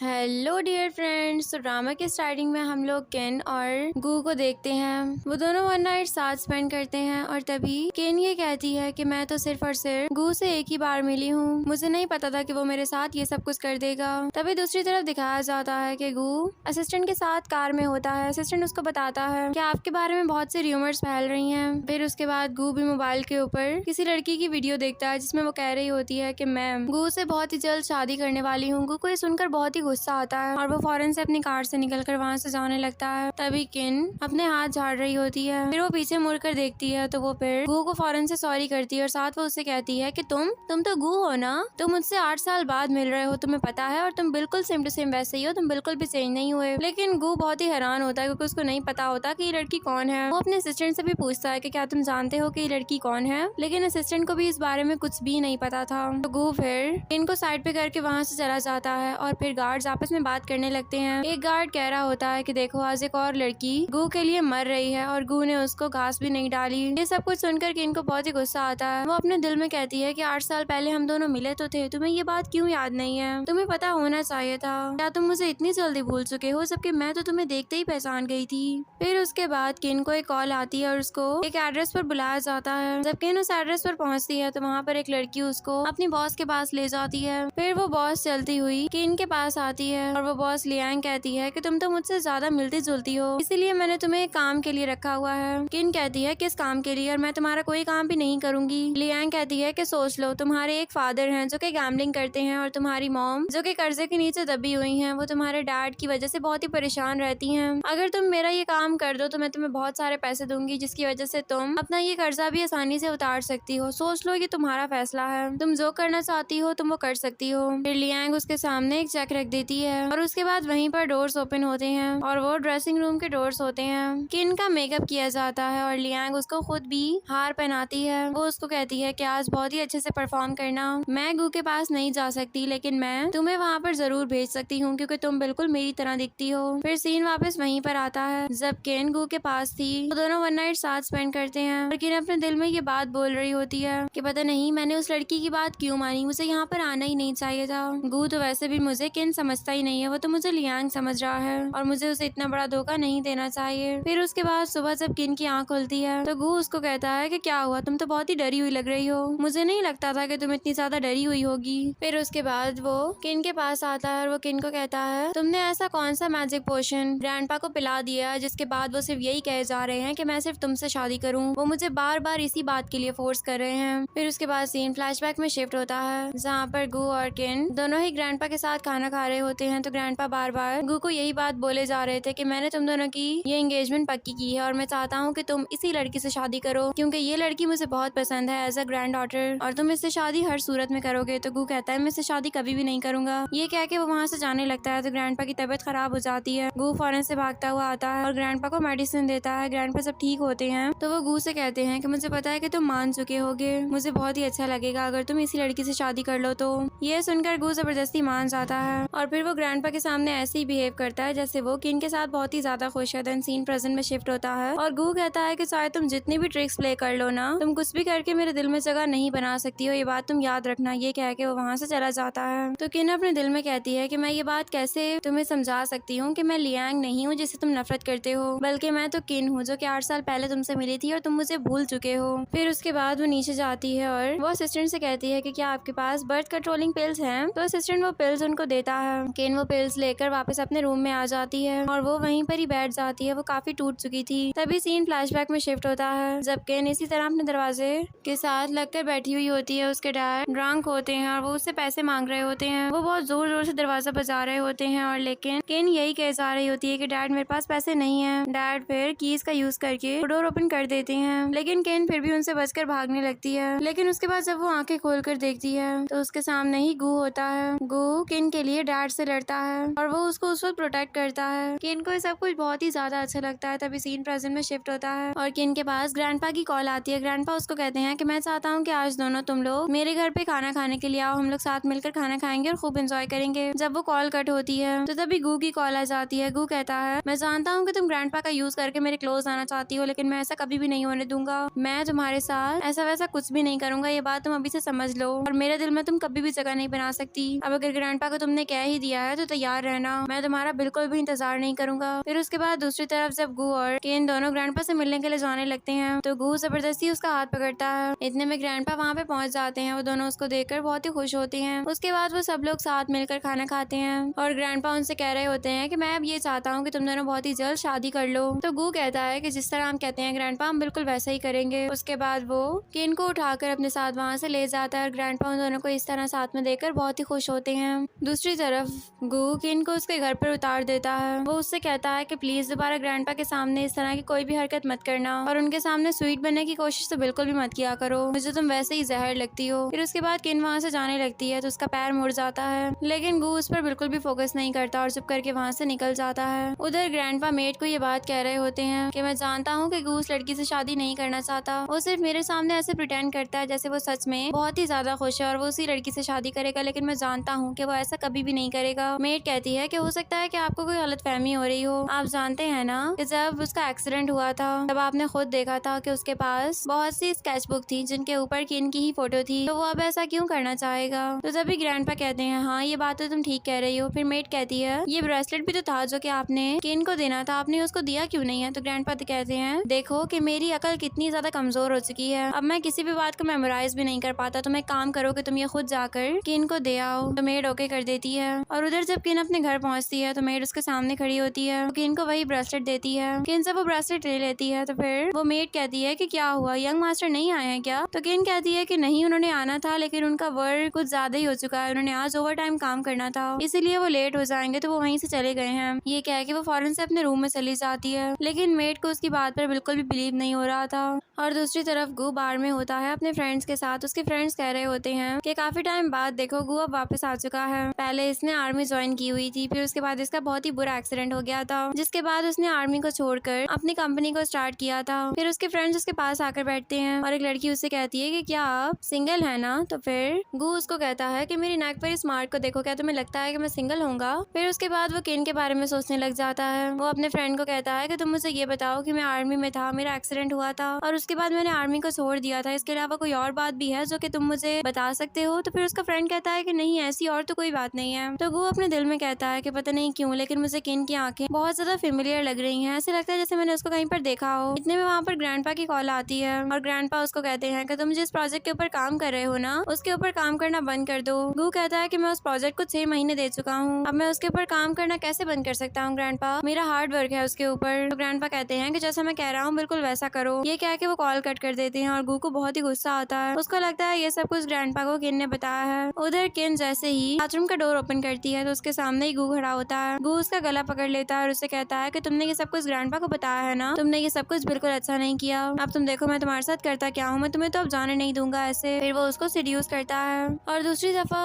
Hello dear friends. तो drama के starting में हम लोग केन और गू को देखते हैं। वो दोनों वन नाइट साथ स्पेंड करते हैं और तभी केन ये कहती है कि मैं तो सिर्फ और सिर्फ गू से एक ही बार मिली हूँ, मुझे नहीं पता था कि वो मेरे साथ ये सब कुछ कर देगा। तभी दूसरी तरफ दिखाया जाता है कि गू असिस्टेंट के साथ कार में होता है। असिस्टेंट उसको बताता है कि आपके बारे में बहुत से र्यूमर्स फैल रही हैं। फिर उसके बाद गू भी मोबाइल के ऊपर किसी लड़की की वीडियो देखता है जिसमें वो कह रही होती है कि मैं गू से बहुत ही जल्द शादी करने वाली हूँ। गू को ये सुनकर बहुत ही गुस्सा आता है और वो फौरन से अपनी कार से निकलकर वहाँ से जाने लगता है। तभी किन अपने हाथ झाड़ रही होती है। फिर वो पीछे मुड़कर देखती है तो वो फिर गू को फौरन से सॉरी करती है और साथ वो उससे कहती है कि तुम तो गू हो ना, तुम मुझसे 8 साल बाद मिल रहे हो, तुम्हें पता है, और तुम बिल्कुल सेम टू सेम वैसे ही हो, तुम बिल्कुल भी चेंज नहीं हुए। लेकिन गू बहुत ही हैरान होता है क्योंकि उसको नहीं पता होता कि ये लड़की कौन है। वो अपने असिस्टेंट से भी पूछता है कि क्या तुम जानते हो कि ये लड़की कौन है, लेकिन असिस्टेंट को भी इस बारे में कुछ भी नहीं पता था। तो गू फिर इनको साइड पे करके वहाँ से चला जाता है और फिर गार्ड्स आपस में बात करने लगते हैं। एक गार्ड कह रहा होता है कि देखो आज एक और लड़की गू के लिए मर रही है और गू ने उसको घास भी नहीं डाली। ये सब कुछ सुनकर किन को बहुत ही गुस्सा आता है। वो अपने दिल में कहती है कि 8 साल पहले हम दोनों मिले तो थे, तुम्हें ये बात क्यों याद नहीं है? तुम्हें पता होना चाहिए था। क्या तुम मुझे इतनी जल्दी भूल चुके हो, जबकि मैं तो तुम्हें देखते ही पहचान गई थी। फिर उसके बाद किन को एक कॉल आती है और उसको एक एड्रेस पर बुलाया जाता है। जब किन उस एड्रेस पर पहुंचती है तो वहाँ पर एक लड़की उसको अपनी बॉस के पास ले जाती है। फिर वो बॉस चलती हुई किन के पास आती है और वो बॉस लियांग कहती है कि तुम तो मुझसे ज्यादा मिलती जुलती हो, इसीलिए मैंने तुम्हें एक काम के लिए रखा हुआ है। किन कहती है किस काम के लिए, और मैं तुम्हारा कोई काम भी नहीं करूंगी। लियांग कहती है कि सोच लो, तुम्हारे एक फादर हैं जो कि गैम्बलिंग करते हैं और तुम्हारी मॉम जो कि कर्जे के नीचे दबी हुई हैं, वो तुम्हारे डैड की वजह से बहुत ही परेशान रहती हैं। अगर तुम मेरा ये काम कर दो तो मैं तुम्हें बहुत सारे पैसे दूंगी जिसकी वजह से तुम अपना ये कर्जा भी आसानी से उतार सकती हो। सोच लो, ये तुम्हारा फैसला है, तुम जो करना चाहती हो तुम वो कर सकती हो। फिर लियांग उसके सामने एक चेक रख देती है और उसके बाद वहीं पर डोर्स ओपन होते हैं और वो ड्रेसिंग रूम के डोर्स होते हैं। किन का मेकअप किया जाता है और लियांग उसको खुद भी हार पहनाती है। वो उसको कहती है कि आज बहुत ही अच्छे से परफॉर्म करना। मैं गू के पास नहीं जा सकती लेकिन मैं तुम्हें वहाँ पर जरूर भेज सकती हूँ क्योंकि तुम बिल्कुल मेरी तरह दिखती हो। फिर सीन वापस वहीं पर आता है जब किन गू के पास थी। वो दोनों वन नाइट साथ स्पेंड करते हैं और किन अपने दिल में ये बात बोल रही होती है कि पता नहीं मैंने उस लड़की की बात क्यों मानी, मुझे यहाँ पर आना ही नहीं चाहिए था। गू तो वैसे भी मुझे किन समझता ही नहीं है, वो तो मुझे लियांग समझ रहा है और मुझे उसे इतना बड़ा धोखा नहीं देना चाहिए। फिर उसके बाद सुबह जब किन की आंख खुलती है तो गू उसको कहता है कि क्या हुआ, तुम तो बहुत ही डरी हुई लग रही हो, मुझे नहीं लगता था कि तुम इतनी ज्यादा डरी हुई होगी। फिर उसके बाद वो किन के पास आता है और वो किन को कहता है तुमने ऐसा कौन सा मैजिक पोशन ग्रैंडपा को पिला दिया जिसके बाद वो सिर्फ यही कहे जा रहे हैं कि मैं सिर्फ तुमसे शादी करूं, वो मुझे बार बार इसी बात के लिए फोर्स कर रहे हैं। फिर उसके बाद सीन फ्लैशबैक में शिफ्ट होता है जहाँ पर गू और किन दोनों ही ग्रैंडपा के साथ खाना खा रहे होते हैं। तो ग्रैंडपा बार बार गू को यही बात बोले जा रहे थे कि मैंने तुम दोनों की ये एंगेजमेंट पक्की की है और मैं चाहता हूँ कि तुम इसी लड़की से शादी करो क्योंकि ये लड़की मुझे बहुत पसंद है एज अ ग्रैंड डॉटर, और तुम इससे शादी हर सूरत में करोगे। तो गू कहता है मैं इससे शादी कभी भी नहीं करूंगा। ये कह के वो वहाँ से जाने लगता है तो ग्रैंडपा की तबीयत खराब हो जाती है। गू फौरन से भागता हुआ आता है और ग्रैंडपा को मेडिसिन देता है। ग्रैंडपा जब ठीक होते हैं तो वो गू से कहते हैं कि मुझे पता है कि तुम मान चुके होगे, मुझे बहुत ही अच्छा लगेगा अगर तुम इसी लड़की से शादी कर लो। तो ये सुनकर गू जबरदस्ती मान जाता है और फिर वो ग्रैंडपा के सामने ऐसे ही बिहेव करता है जैसे वो किन के साथ बहुत ही ज्यादा खुश है। देन सीन प्रेजेंट में शिफ्ट होता है और गू कहता है कि चाहे तुम जितनी भी ट्रिक्स प्ले कर लो ना, तुम कुछ भी करके मेरे दिल में जगह नहीं बना सकती हो, ये बात तुम याद रखना। ये कह के वो वहाँ से चला जाता है। तो किन अपने दिल में कहती है कि मैं ये बात कैसे तुम्हें समझा सकती हूँ कि मैं लियांग नहीं हूँ जिसे तुम नफरत करते हो, बल्कि मैं तो किन हूँ जो कि 8 साल पहले तुमसे मिली थी और तुम मुझे भूल चुके हो। फिर उसके बाद वो नीचे जाती है और वो असिस्टेंट से कहती है कि क्या आपके पास बर्थ कंट्रोलिंग पिल्स हैं? तो असिस्टेंट वो पिल्स उनको देता है। किन वो पिल्स लेकर वापस अपने रूम में आ जाती है और वो वहीं पर ही बैठ जाती है। वो काफी टूट चुकी थी। तभी सीन फ्लैशबैक में शिफ्ट होता है जब किन इसी तरह अपने दरवाजे के साथ लगकर बैठी हुई होती है। उसके डैड ड्रंक होते हैं और वो उससे पैसे मांग रहे होते हैं। वो बहुत जोर जोर से दरवाजा बजा रहे होते हैं और लेकिन किन यही कह जा रही होती है कि डैड मेरे पास पैसे नहीं है। डैड फिर कीज का यूज करके डोर ओपन कर देते हैं लेकिन किन फिर भी उनसे बचकर भागने लगती है। लेकिन उसके बाद जब वो आंखें खोलकर देखती है तो उसके सामने ही गू होता है। गू किन के लिए डैड से लड़ता है और वो उसको उस वक्त प्रोटेक्ट करता है। किन को सब कुछ बहुत ही ज्यादा अच्छा लगता है। तभी सीन प्रेजेंट में शिफ्ट होता है और किन के पास ग्रैंडपा की कॉल आती है। ग्रैंडपा उसको कहते हैं कि मैं चाहता हूँ कि आज दोनों तुम लोग मेरे घर पे खाना खाने के लिए आओ, हम लोग साथ मिलकर खाना खाएंगे और खूब एंजॉय करेंगे। जब वो कॉल कट होती है तो तभी गू की कॉल आ जाती है। गू कहता है मैं जानता हूँ कि तुम ग्रैंडपा का यूज करके मेरे क्लोज आना चाहती हो, लेकिन मैं ऐसा कभी भी नहीं होने दूंगा। मैं तुम्हारे साथ ऐसा वैसा कुछ भी नहीं करूंगा, ये बात तुम अभी से समझ लो और मेरे दिल में तुम कभी भी जगह नहीं बना सकती। अब अगर ग्रैंडपा को तुमने कह ही दिया है तो तैयार रहना, मैं तुम्हारा बिल्कुल भी इंतजार नहीं करूंगा। फिर उसके बाद दूसरी तरफ जब गू और केन दोनों ग्रैंडपा से मिलने के लिए जाने लगते हैं तो गू जबरदस्ती उसका हाथ पकड़ता है। इतने में ग्रैंडपा वहाँ पे पहुँच जाते हैं। वो दोनों उसको देखकर बहुत ही खुश होते हैं। उसके बाद वो सब लोग साथ मिलकर खाना खाते हैं और ग्रैंडपा उनसे कह रहे होते हैं कि मैं अब ये चाहता हूँ कि तुम दोनों बहुत ही जल्द शादी कर लो। तो गू कहता है कि जिस तरह हम कहते हैं ग्रैंडपा, हम बिल्कुल वैसा ही करेंगे। उसके बाद वो केन को उठाकर अपने साथ वहाँ से ले जाता है और ग्रैंडपा उन दोनों को इस तरह साथ में देखकर बहुत ही खुश होते हैं। दूसरी तरफ गू केन को उसके घर पर उतार देता है। वो उससे कहता है कि प्लीज दोबारा ग्रैंडपा के सामने इस तरह की कोई भी हरकत मत करना और उनके सामने स्वीट बनने की कोशिश तो बिल्कुल भी मत किया करो, मुझे तुम वैसे ही जहर लगती हो। फिर उसके बाद केन वहाँ से जाने लगती है तो उसका पैर मुड़ जाता है, लेकिन गू उस पर बिल्कुल भी फोकस नहीं करता और चुप करके वहाँ से निकल जाता है। उधर ग्रैंडपा मेड को ये बात कह रहे होते हैं कि मैं जानता हूँ कि गू उस लड़की से शादी नहीं करना चाहता, वो सिर्फ मेरे सामने ऐसे प्रिटेंड करता है जैसे वो सच में बहुत ही ज्यादा खुश है और वो उसी लड़की से शादी करेगा, लेकिन मैं जानता हूँ कि वो ऐसा कभी भी नहीं करेगा। मेड कहती है कि हो सकता है कि आपको कोई गलतफहमी हो रही हो, आप जानते हैं ना कि जब उसका एक्सीडेंट हुआ था तब आपने खुद देखा था कि उसके पास बहुत सी स्केचबुक थी जिनके ऊपर केन की ही फोटो थी, तो वो अब ऐसा क्यों करना चाहेगा। तो तभी ग्रैंडपा कहते हैं हाँ ये बात तो तुम ठीक कह रही हो। फिर मेड कहती है ये ब्रेसलेट भी तो था जो कि आपने केन को देना था, आपने उसको दिया क्यों नहीं है। तो ग्रैंडपा कहते हैं देखो कि मेरी अकल कितनी ज्यादा कमजोर हो चुकी है, अब मैं किसी भी बात को मेमोराइज भी नहीं कर पाता, तो मैं काम करो कि तुम ये खुद जाकर केन को दे आओ। तो मेड ओके कर देती है और उधर जब केन अपने घर पहुंचती है तो मेड उसके सामने खड़ी होती है, केन को वही ब्रेसलेट देती है। केन से वो ब्रेसलेट ले लेती है तो फिर वो मेड कहती है कि क्या हुआ, यंग मास्टर नहीं आए हैं क्या। तो केन कहती है कि नहीं, उन्होंने आना था लेकिन उनका वर्क कुछ ज्यादा ही हो चुका है, उन्होंने आज ओवर टाइम काम करना था इसीलिए वो लेट हो जाएंगे, तो वो वहीं से चले गए हैं। ये कह के वो फौरन से अपने रूम में चली जाती है, लेकिन मेड को उसकी बात पर बिल्कुल भी बिलीव नहीं हो रहा था। और दूसरी तरफ गू बार में होता है अपने फ्रेंड्स के साथ। उसके फ्रेंड्स कह रहे होते हैं कि काफी टाइम बाद देखो गू अब वापस आ चुका है, पहले इसने आर्मी ज्वाइन की हुई थी, फिर उसके बाद इसका बहुत ही बुरा एक्सीडेंट हो गया था जिसके बाद उसने आर्मी को छोड़कर अपनी कंपनी को स्टार्ट किया था। फिर उसके फ्रेंड्स उसके पास आकर बैठते हैं और एक लड़की उससे कहती है कि क्या आप सिंगल है ना। तो फिर गू उसको कहता है कि मेरी नेक पर इस मार्क को देखो, क्या तुम्हें लगता है कि मैं सिंगल होऊंगा। फिर उसके बाद वो केन के बारे में सोचने लग जाता है। वो अपने फ्रेंड को कहता है कि तुम मुझे ये बताओ कि मैं आर्मी में था, मेरा एक्सीडेंट हुआ था और उसके बाद मैंने आर्मी को छोड़ दिया था, इसके अलावा कोई और बात भी है जो कि तुम मुझे बता सकते हो। तो फिर उसका फ्रेंड कहता है कि नहीं, ऐसी और तो कोई बात नहीं है। तो वो अपने दिल में कहता है कि पता नहीं क्यों लेकिन मुझे केन की आंखें बहुत ज्यादा फेमिलियर लग रही हैं, ऐसे लगता है जैसे मैंने उसको कहीं पर देखा हो। इतने में वहाँ पर ग्रैंडपा की कॉल आती है और ग्रैंडपा उसको कहते हैं कि तुम जिस प्रोजेक्ट के ऊपर काम कर रहे हो ना उसके ऊपर काम करना बंद कर दो। गू कहता है कि मैं उस प्रोजेक्ट को 6 महीने दे चुका हूँ, अब मैं उसके ऊपर काम करना कैसे बंद कर सकता हूँ ग्रैंडपा, मेरा हार्ड वर्क है उसके ऊपर। तो ग्रैंडपा कहते हैं कि जैसा मैं कह रहा हूँ बिल्कुल वैसा करो। ये कह के वो कॉल कट कर देते हैं और गू को बहुत ही गुस्सा आता है, उसको लगता है ये सब कुछ ग्रैंडपा को केन ने बताया है। उधर केन जैसे ही बाथरूम का डोर ओपन करती है तो उसके सामने ही गू खड़ा होता है। गू उसका गला पकड़ लेता है और उससे कहता है कि तुमने ये सब कुछ ग्रैंडपा को बताया है ना, तुमने ये सब कुछ बिल्कुल अच्छा नहीं किया, अब तुम देखो मैं तुम्हारे साथ करता क्या हूँ, मैं तुम्हें तो अब जाने नहीं दूंगा ऐसे। फिर वो उसको सीड्यूस करता है। और दूसरी दफा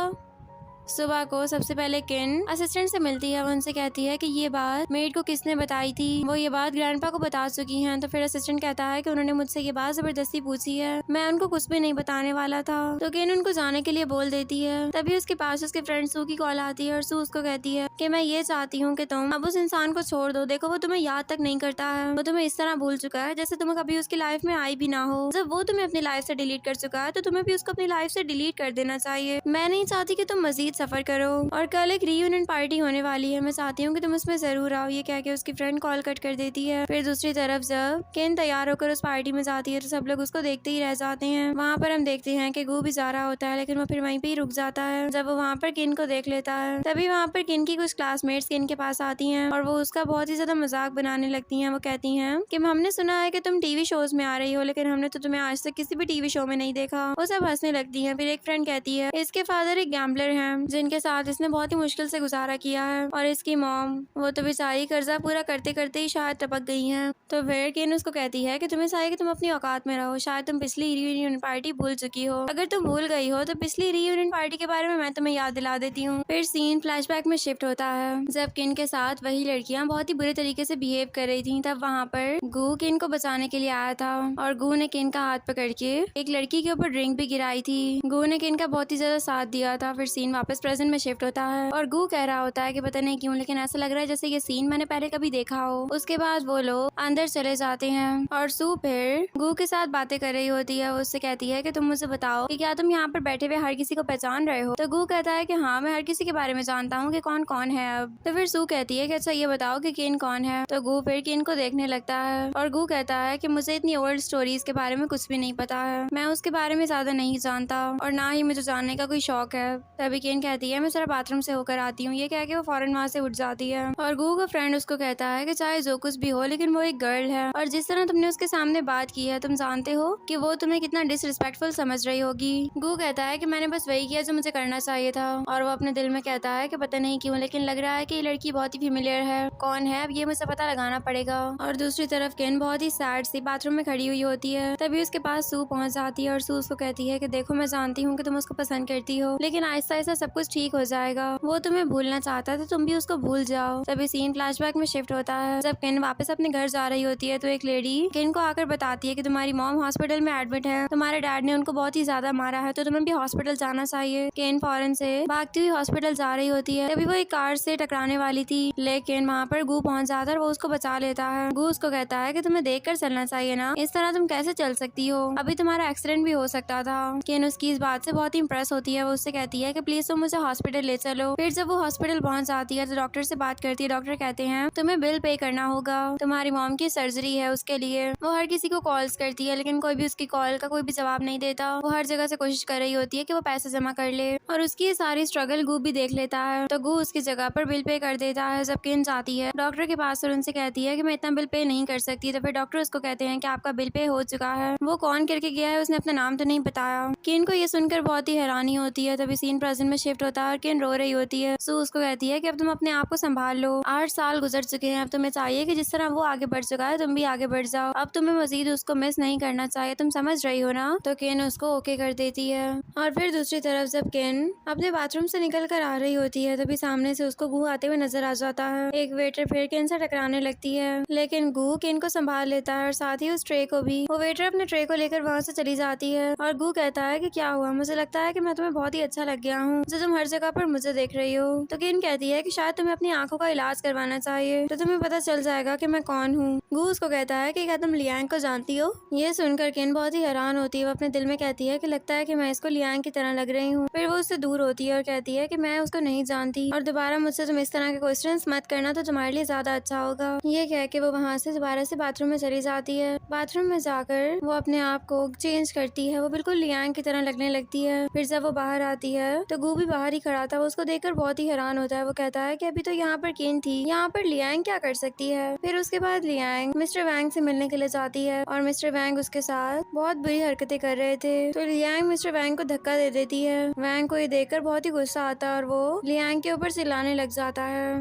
सुबह को सबसे पहले केन असिस्टेंट से मिलती है। वो उनसे कहती है कि ये बात मेड को किसने बताई थी, वो ये बात ग्रैंडपा को बता चुकी हैं। तो फिर असिस्टेंट कहता है कि उन्होंने मुझसे ये बात जबरदस्ती पूछी है, मैं उनको कुछ भी नहीं बताने वाला था। तो केन उनको जाने के लिए बोल देती है। तभी उसके पास उसके फ्रेंड सू की कॉल आती है और सू उसको कहती है कि मैं ये चाहती हूँ कि तुम अब उस इंसान को छोड़ दो, देखो वो तुम्हें याद तक नहीं करता है, वो तुम्हें इस तरह भूल चुका है जैसे तुम कभी उसकी लाइफ में आई भी ना हो। जब वो तुम्हें अपनी लाइफ से डिलीट कर चुका है तो तुम्हें भी उसको अपनी लाइफ से डिलीट कर देना चाहिए। मैं नहीं चाहती कि तुम मजीद सफर करो और कल एक रीयूनियन पार्टी होने वाली है, मैं चाहती हूँ कि तुम उसमें जरूर आओ। ये कह के उसकी फ्रेंड कॉल कट कर देती है। फिर दूसरी तरफ जब केन तैयार होकर उस पार्टी में जाती है तो सब लोग उसको देखते ही रह जाते हैं। वहाँ पर हम देखते हैं कि गू भी जा रहा होता है लेकिन वो फिर वहीं पे ही रुक जाता है। जब वो वहाँ पर केन को देख लेता है तभी वहाँ पर केन की कुछ क्लासमेट्स केन के पास आती हैं और वो उसका बहुत ही ज्यादा मजाक बनाने लगती हैं। वो कहती हैं कि हमने सुना है कि तुम टीवी शोज में आ रही हो लेकिन हमने तो तुम्हें आज तक किसी भी टीवी शो में नहीं देखा। वो सब हंसने लगती हैं। फिर एक फ्रेंड कहती है इसके फादर एक गैम्बलर हैं जिनके साथ इसने बहुत ही मुश्किल से गुजारा किया है और इसकी मॉम वो तो बेचारी कर्जा पूरा करते करते ही शायद टपक गई हैं। तो फिर केन उसको कहती है कि तुम्हें चाहिए कि तुम अपनी औकात में रहो, शायद तुम पिछली रीयूनियन पार्टी भूल चुकी हो, अगर तुम भूल गई हो तो पिछली रीयूनियन पार्टी के बारे में मैं तुम्हें याद दिला देती हूँ। फिर सीन फ्लैशबैक में शिफ्ट होता है जब केन के साथ वही लड़कियां बहुत ही बुरे तरीके से बिहेव कर रही थी। तब वहाँ पर गू केन को बचाने के लिए आया था और गू ने केन का हाथ पकड़ के एक लड़की के ऊपर ड्रिंक भी गिराई थी। गू ने केन का बहुत ही ज्यादा साथ दिया था। फिर सीन वापस वापस प्रेजेंट में शिफ्ट होता है और गू कह रहा होता है कि पता नहीं क्यों लेकिन ऐसा लग रहा है जैसे ये सीन मैंने पहले कभी देखा हो। उसके बाद वो लोग अंदर चले जाते हैं और सू फिर गू के साथ बातें कर रही होती है। वो उससे कहती है कि तुम मुझे बताओ कि क्या तुम यहाँ पर बैठे हुए हर किसी को पहचान रहे हो। तो गू कहता है कि हाँ, मैं हर किसी के बारे में जानता हूँ कि कौन कौन है अब। तो फिर सू कहती है कि अच्छा ये बताओ कि केन कौन है। तो गू फिर केन को देखने लगता है और गू कहता है कि मुझे इतनी ओल्ड स्टोरीज के बारे में कुछ भी नहीं पता है, मैं उसके बारे में ज्यादा नहीं जानता और ना ही मुझे जानने का कोई शौक है। तभी केन कहती है मैं जरा बाथरूम से होकर आती हूँ। ये कह के वो फौरन वहाँ से उठ जाती है और गू का फ्रेंड उसको कहता है कि चाहे जो कुछ भी हो लेकिन वो एक गर्ल है और जिस तरह तुमने उसके सामने बात की है तुम जानते हो कि वो तुम्हें कितना डिसरिस्पेक्टफुल समझ रही होगी। गू कहता है कि मैंने बस वही किया जो मुझे करना चाहिए था और वो अपने दिल में कहता है कि पता नहीं क्यों लेकिन लग रहा है कि ये लड़की बहुत ही फेमिलियर है, कौन है अब ये मुझे पता लगाना पड़ेगा। और दूसरी तरफ केन बहुत ही सैड सी बाथरूम में खड़ी हुई होती है। तभी उसके पास सू पहुंच जाती है और सू उसको कहती है कि देखो मैं जानती हूँ कि तुम उसको पसंद करती हो लेकिन आहिस्ता आहिस्ता सब कुछ ठीक हो जाएगा, वो तुम्हें भूलना चाहता है तो तुम भी उसको भूल जाओ। तभी सीन फ्लैशबैक में शिफ्ट होता है। जब केन वापस अपने घर जा रही होती है तो एक लेडी केन को आकर बताती है कि तुम्हारी मॉम हॉस्पिटल में एडमिट है, तुम्हारे डैड ने उनको बहुत ही ज्यादा मारा है तो तुम्हें भी हॉस्पिटल जाना चाहिए। केन फौरन से भागती हुई हॉस्पिटल जा रही होती है। तभी वो एक कार से टकराने वाली थी लेकिन वहाँ पर गू पहुंच जाता है और वो उसको बचा लेता है। गू उसको कहता है कि तुम्हें देख कर चलना चाहिए ना, इस तरह तुम कैसे चल सकती हो, अभी तुम्हारा एक्सीडेंट भी हो सकता था। केन उसकी इस बात से बहुत ही इंप्रेस होती है। वो उससे कहती है कि प्लीज तुम मुझे हॉस्पिटल ले चलो। फिर जब वो हॉस्पिटल पहुंच जाती है तो डॉक्टर से बात करती है। डॉक्टर कहते हैं तुम्हें बिल पे करना होगा, तुम्हारी मॉम की सर्जरी है उसके लिए। वो हर किसी को कॉल्स करती है लेकिन कोई भी उसकी कॉल का कोई भी जवाब नहीं देता। वो हर जगह से कोशिश कर रही होती है कि वो पैसे जमा कर ले और उसकी ये सारी स्ट्रगल गू भी देख लेता है। तो गू उसकी जगह पर बिल पे कर देता है। जब केन जाती है डॉक्टर के पास और उनसे कहती है कि मैं इतना बिल पे नहीं कर सकती। तो फिर डॉक्टर उसको कहते हैं कि आपका बिल पे हो चुका है। वो कौन करके गया है उसने अपना नाम तो नहीं बताया। केन को ये सुनकर बहुत ही हैरानी होती है। तभी सीन प्रेजेंट में शिफ्ट होता है और केन रो रही होती है। सू उसको कहती है कि अब तुम अपने आप को संभाल लो, 8 साल गुजर चुके हैं, अब तुम्हें चाहिए कि जिस तरह वो आगे बढ़ चुका है तुम भी आगे बढ़ जाओ, अब तुम्हें मजीद उसको मिस नहीं करना चाहिए, तुम समझ रही हो ना। तो केन उसको ओके कर देती है। और फिर दूसरी तरफ जब केन अपने बाथरूम से निकल कर आ रही होती है तभी सामने से उसको गू आते हुए नजर आ जाता है। एक वेटर फिर केन से टकराने लगती है लेकिन गू केन को संभाल लेता है और साथ ही उस ट्रे को भी। वो वेटर अपने ट्रे को लेकर वहाँ से चली जाती है और गू कहता है कि क्या हुआ, मुझे लगता है कि मैं तुम्हें बहुत ही अच्छा लग गया हूँ जो तुम हर जगह पर मुझे देख रही हो। तो केन कहती है कि शायद तुम्हें अपनी आंखों का इलाज करवाना चाहिए तो तुम्हें पता चल जाएगा कि मैं कौन हूँ। गू उसको कहता है कि क्या तुम लियांग को जानती हो। ये सुनकर केन बहुत ही हैरान होती है। वो अपने दिल में कहती है कि लगता है कि मैं इसको लियांग की तरह लग रही हूँ। फिर वो उससे दूर होती है और कहती है कि मैं उसको नहीं जानती और दोबारा मुझसे तुम इस तरह के क्वेश्चंस मत करना तो तुम्हारे लिए ज्यादा अच्छा होगा। ये कह के वो वहाँ से दोबारा से बाथरूम में चली जाती है। बाथरूम में जाकर वो अपने आप को चेंज करती है, वो बिल्कुल लियांग की तरह लगने लगती है। फिर जब वो बाहर आती है तो गू भी बाहर ही खड़ा था। वो उसको देखकर बहुत ही हैरान होता है। वो कहता है कि अभी तो यहाँ पर केन थी, यहाँ पर लियांग क्या कर सकती है। फिर उसके बाद लियांग मिस्टर वैंग से मिलने के लिए जाती है और मिस्टर वैंग उसके साथ बहुत बुरी हरकतें कर रहे थे तो लियांग मिस्टर वैंग को धक्का दे देती है। वैंग को ये देखकर बहुत ही गुस्सा आता है और वो लियांग के ऊपर चिल्लाने लग जाता है।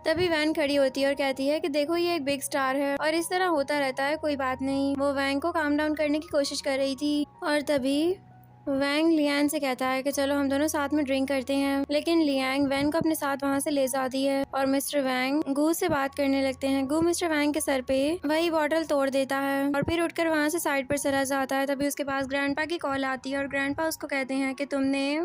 तभी वैन खड़ी होती है और कहती है कि देखो ये एक बिग स्टार है और इस तरह होता रहता है, कोई बात नहीं। वो वैंग को काम डाउन करने की कोशिश कर रही थी और तभी वैंग लियांग से कहता है कि चलो हम दोनों साथ में ड्रिंक करते हैं। लेकिन लियांग वैन को अपने साथ वहाँ से ले जाती है और मिस्टर वैंग गू से बात करने लगते हैं। गू मिस्टर वैंग के सर पे वही बॉटल तोड़ देता है और फिर उठकर वहाँ से साइड पर चला जाता है। तभी उसके पास ग्रैंडपा की कॉल आती है और ग्रैंडपा उसको कहते हैं कि तुमने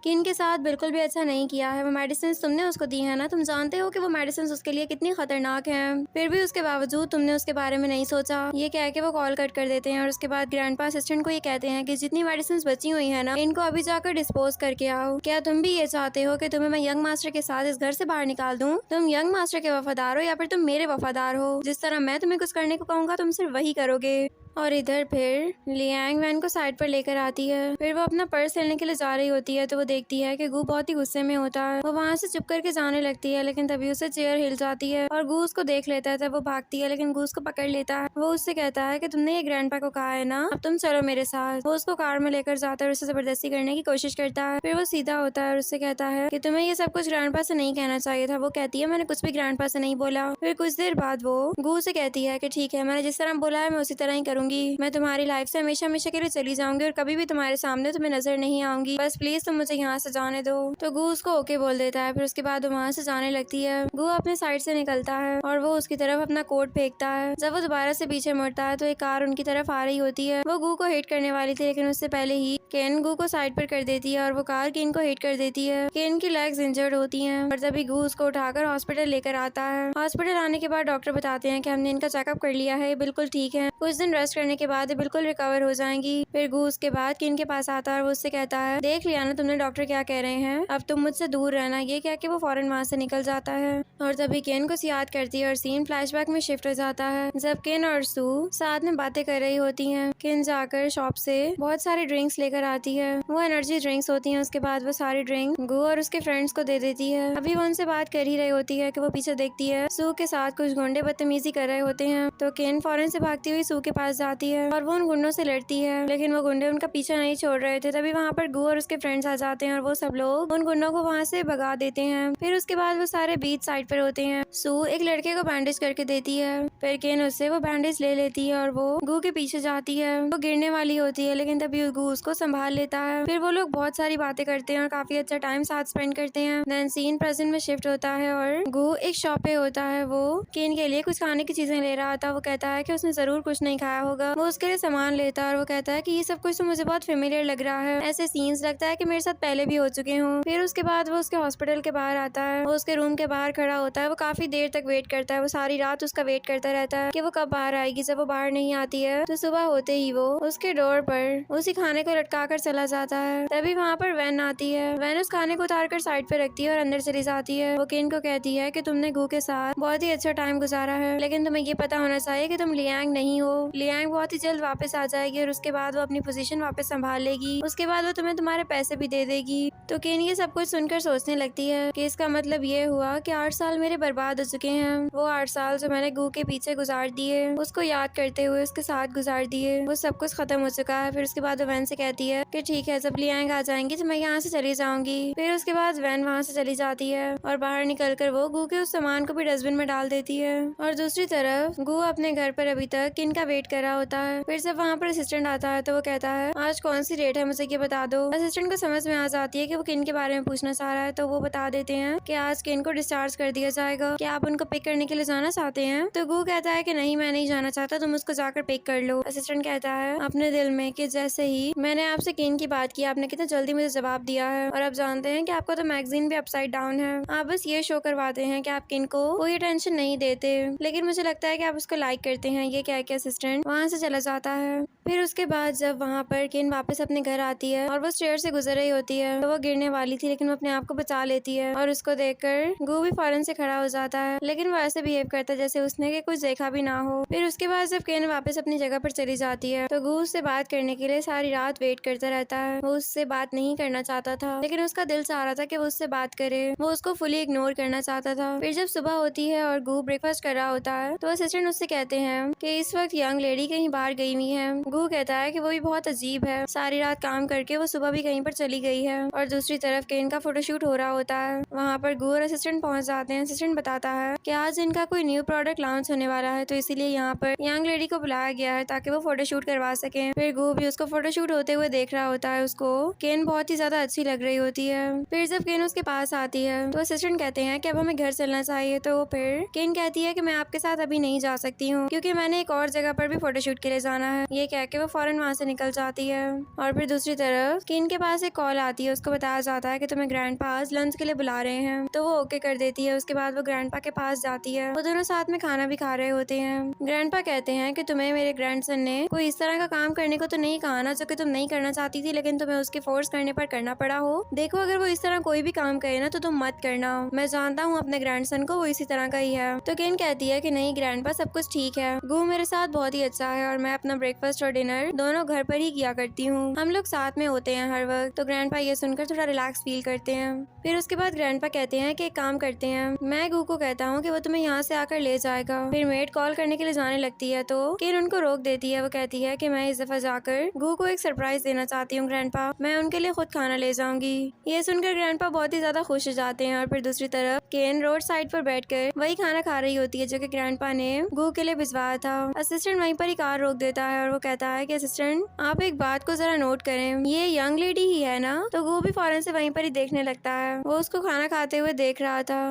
किन के साथ बिल्कुल भी अच्छा नहीं किया है, वो मेडिसिन तुमने उसको दी है ना, तुम जानते हो कि वो मेडिसिन उसके लिए कितनी खतरनाक हैं, फिर भी उसके बावजूद तुमने उसके बारे में नहीं सोचा। ये कह के वो कॉल कट कर देते हैं और उसके बाद ग्रैंडपा असिस्टेंट को ये कहते हैं कि जितनी मेडिसिन बची हुई है ना इनको अभी जाकर डिस्पोज करके आओ। क्या तुम भी ये चाहते हो कि तुम्हें मैं यंग मास्टर के साथ इस घर से बाहर निकाल दूं? तुम यंग मास्टर के वफादार हो या फिर तुम मेरे वफादार हो? जिस तरह मैं तुम्हें कुछ करने को कहूँगा तुम सिर्फ वही करोगे। और इधर फिर लियांग वैन को साइड पर लेकर आती है। फिर वो अपना पर्स लेने के लिए जा रही होती है तो वो देखती है कि गू बहुत ही गुस्से में होता है। वो वहाँ से चुप करके जाने लगती है लेकिन तभी उसे चेयर हिल जाती है और गू उसको देख लेता है। तब वो भागती है लेकिन गू उसको पकड़ लेता है। वो उससे कहता है कि तुमने ये ग्रैंडपा को कहा है ना, अब तुम चलो मेरे साथ। वो उसको कार में लेकर जाता है और उसे जबरदस्ती करने की कोशिश करता है। फिर वो सीधा होता है और उससे कहता है कि तुम्हें ये सब कुछ ग्रैंडपा से नहीं कहना चाहिए था। वो कहती है मैंने कुछ भी ग्रैंडपा से नहीं बोला। फिर कुछ देर बाद वो गू से कहती है कि ठीक है, मैंने जिस तरह बोला है मैं उसी तरह ही करूंगी। जाऊंगी, मैं तुम्हारी लाइफ से हमेशा हमेशा के लिए चली जाऊंगी और कभी भी तुम्हारे सामने तुम्हें नजर नहीं आऊंगी, बस प्लीज तुम मुझे यहाँ से जाने दो। तो गू उसको ओके बोल देता है। फिर उसके बाद वो वहाँ से जाने लगती है। गू अपने साइड से निकलता है और वो उसकी तरफ अपना कोट फेंकता है। जब वो दोबारा से पीछे मुड़ता है तो एक कार उनकी तरफ आ रही होती है। वो गू को हिट करने वाली थी, लेकिन उससे पहले ही केन गू को साइड पर कर देती है और वो कार केन को हिट कर देती है। केन की लेग्स इंजर्ड होती हैं और तभी गू उसको उठाकर हॉस्पिटल लेकर आता है। हॉस्पिटल आने के बाद डॉक्टर बताते हैं कि हमने इनका चेकअप कर लिया है, ये बिल्कुल ठीक है, कुछ दिन रेस्ट करने के बाद ये बिल्कुल रिकवर हो जाएंगी। फिर गू उसके बाद केन के पास आता है और वो उससे कहता है, देख लिया ना तुमने डॉक्टर क्या कह रहे हैं, अब तुम मुझसे दूर रहना। ये कह के वो फौरन वहाँ से निकल जाता है और तभी केन को याद करती है और सीन फ्लैशबैक में शिफ्ट हो जाता है, जब केन और सू साथ में बातें कर रही होती हैं। केन जाकर शॉप से बहुत सारी ड्रिंक्स लेकर आती है, वो एनर्जी ड्रिंक्स होती हैं। उसके बाद वो सारी ड्रिंक गू और उसके फ्रेंड्स को दे देती है। अभी वो उनसे बात कर ही रही होती है कि वो पीछे देखती है सू के साथ कुछ गुंडे बदतमीजी कर रहे होते हैं। तो केन फौरन से भागती हुई सू के पास जाती है और वो उन गुंडों से लड़ती है, लेकिन वो गुंडे उनका पीछा नहीं छोड़ रहे थे। तभी वहाँ पर गू और उसके फ्रेंड्स आ जाते हैं और वो सब लोग उन गुंडों को वहाँ से भगा देते हैं। फिर उसके बाद वो सारे बीच साइड पर होते हैं। सू एक लड़के को बैंडेज करके देती है, फिर केन उससे वो बैंडेज ले लेती है और वो गू के पीछे जाती है। वो गिरने वाली होती है, लेकिन तभी गू उसको संभाल लेता है। फिर वो लोग बहुत सारी बातें करते हैं और काफी अच्छा टाइम साथ स्पेंड करते हैं। देन सीन प्रेजेंट में शिफ्ट होता है और गू एक शॉप पे होता है। वो केन के लिए कुछ खाने की चीजें ले रहा था। वो कहता है कि उसने जरूर कुछ नहीं खाया होगा। वो उसके लिए सामान लेता है और वो कहता है कि ये सब कुछ तो मुझे बहुत फेमिलियर लग रहा है, ऐसे सीन्स लगता है कि मेरे साथ पहले भी हो चुके हों। फिर उसके बाद वो उसके हॉस्पिटल के बाहर आता है। वो उसके रूम के बाहर खड़ा होता है। वो काफी देर तक वेट करता है। वो सारी रात उसका वेट करता रहता है कि वो कब बाहर आएगी। जब वो बाहर नहीं आती है तो सुबह होते ही वो उसके डोर पर उसी खाने को लटका कर चला जाता है। तभी वहाँ पर वैन आती है। वैन उस खाने को उतार कर साइड पे रखती है और अंदर चली जाती है। वो केन को कहती है कि तुमने गू के साथ बहुत ही अच्छा टाइम गुजारा है, लेकिन तुम्हें ये पता होना चाहिए कि तुम लियांग नहीं हो। लियांग बहुत ही जल्द वापस आ जाएगी और उसके बाद वो अपनी पोजीशन वापस संभाल लेगी। उसके बाद वो तुम्हें तुम्हारे पैसे भी दे देगी। तो केन ये सब कुछ सुनकर सोचने लगती है कि इसका मतलब ये हुआ कि 8 साल मेरे बर्बाद हो चुके हैं। वो 8 साल जो मैंने गू के पीछे गुजार दिए, उसको याद करते हुए उसके साथ गुजार दिए, वो सब कुछ खत्म हो चुका है। फिर उसके बाद वो वैन से कहती है कि ठीक है, जब लियांग आ जाएंगी तो मैं यहाँ से चली जाऊंगी। फिर उसके बाद वैन वहाँ से चली जाती है और बाहर निकलकर वो गू के उस सामान को भी डस्टबिन में डाल देती है। और दूसरी तरफ गू अपने घर पर अभी तक किन का वेट कर रहा होता है। फिर जब वहाँ पर असिस्टेंट आता है तो वो कहता है, आज कौन सी डेट है, मुझे ये बता दो। असिस्टेंट को समझ में आ जाती है कि वो किन के बारे में पूछना चाह रहा है, तो वो बता देते हैं कि आज किन को डिस्चार्ज कर दिया जाएगा, क्या आप उनको पिक करने के लिए जाना चाहते हैं। तो गू कहता है कि नहीं, मैं नहीं जाना चाहता, तुम उसको जाकर पिक कर लो। असिस्टेंट कहता है अपने दिल में कि जैसे ही मैंने आपसे किन की बात की, आपने कितना जल्दी मुझे जवाब दिया है, और आप जानते हैं कि आपका तो मैगजीन भी अपसाइड डाउन है। आप बस ये शो करवाते हैं कि आप किन को कोई अटेंशन नहीं देते, लेकिन मुझे लगता है कि आप उसको लाइक करते हैं। ये कह के असिस्टेंट वहाँ से चला जाता है। फिर उसके बाद जब वहाँ पर किन वापस अपने घर आती है और वो स्टेयर से गुजर रही होती है, तो वो गिरने वाली थी, लेकिन वो अपने आप को बचा लेती है और उसको देखकर गू भी फौरन से खड़ा हो जाता है, लेकिन वो ऐसे बिहेव करता है जैसे उसने कि कुछ देखा भी ना हो। फिर उसके बाद जब किन वापस अपनी जगह पर चली जाती है तो गू उससे बात करने के लिए सारी रात वेट करता रहता है। वो उससे बात नहीं करना चाहता था, लेकिन उसका दिल चाह रहा था कि वो उससे बात करे। वो उसको फुली इग्नोर करना चाहता था। फिर जब सुबह होती है और गू ब्रेकफास्ट कर रहा होता है तो असिस्टेंट उससे कहते हैं कि इस वक्त यंग लेडी कहीं बाहर गई हुई है। गू कहता है कि वो भी बहुत अजीब है, सारी रात काम करके वो सुबह भी कहीं पर चली गई है। और दूसरी तरफ केन का फोटोशूट हो रहा होता है। वहाँ पर गू और असिस्टेंट पहुँच जाते हैं। असिस्टेंट बताता है कि आज इनका कोई न्यू प्रोडक्ट लॉन्च होने वाला है, तो इसीलिए यहाँ पर यंग लेडी को बुलाया गया है ताकि वो फोटोशूट करवा सके। फिर गू भी उसको फोटोशूट होते हुए देख रहा होता है। उसको केन बहुत ही ज्यादा अच्छी लग रही होती है। फिर जब केन उसके पास आती है तो असिस्टेंट कहते हैं कि अब हमें घर चलना चाहिए। तो फिर केन कहती है कि मैं आपके साथ अभी नहीं जा सकती हूँ, क्योंकि मैंने एक और जगह पर भी फोटोशूट के लिए जाना है। ये कह के वो फौरन वहाँ से निकल जाती है। और फिर दूसरी तरफ केन के पास एक कॉल आती है। उसको बताया जाता है कि तुम्हें ग्रैंडपा लंच के लिए बुला रहे हैं, तो वो ओके कर देती है। उसके बाद वो ग्रैंडपा के पास जाती है। वो दोनों साथ में खाना भी खा रहे होते हैं। ग्रैंडपा कहते हैं कि तुम्हें मेरे ग्रैंडसन ने कोई इस तरह का काम करने को तो नहीं कहा ना, जो कि तुम नहीं करना चाहती थी, लेकिन तुम्हें उसके फोर्स करने पर करना पड़ा हो। देखो, अगर वो इस तरह कोई भी काम करे ना तो तुम मत करना। मैं जानता हूँ अपने ग्रैंडसन को, वो इसी तरह का ही है। तो केन कहती है कि नहीं ग्रैंडपा, सब कुछ ठीक है। गू मेरे साथ बहुत ही अच्छा है और मैं अपना ब्रेकफास्ट और और डिनर दोनों घर पर ही किया करती हूँ। हम लोग साथ में होते हैं हर वक्त। तो ग्रैंडपा ये सुनकर थोड़ा रिलैक्स फील करते हैं। फिर उसके बाद ग्रैंडपा कहते हैं कि एक काम करते हैं, मैं गू को कहता हूँ कि वो तुम्हें यहाँ से आकर ले जाएगा। फिर मेड कॉल करने के लिए जाने लगती है तो केन उनको रोक देती है। वो कहती है कि मैं इस दफा जाकर गू को एक सरप्राइज देना चाहती हूँ ग्रैंडपा, मैं उनके लिए खुद खाना ले जाऊंगी। ये सुनकर ग्रैंडपा बहुत ही ज्यादा खुश हो जाते हैं। और फिर दूसरी तरफ केन रोड साइड पर बैठकर वही खाना खा रही होती है जो कि ग्रैंडपा ने गू के लिए भिजवाया था। असिस्टेंट वहीं पर ही कार रोक देता है और वो कहता है कि असिस्टेंट आप एक बात को जरा नोट करें, ये यंग लेडी ही है ना? तो गू भी फौरन से वहीं पर ही देखने लगता है। वो उसको खाना खाते हुए देख रहा था।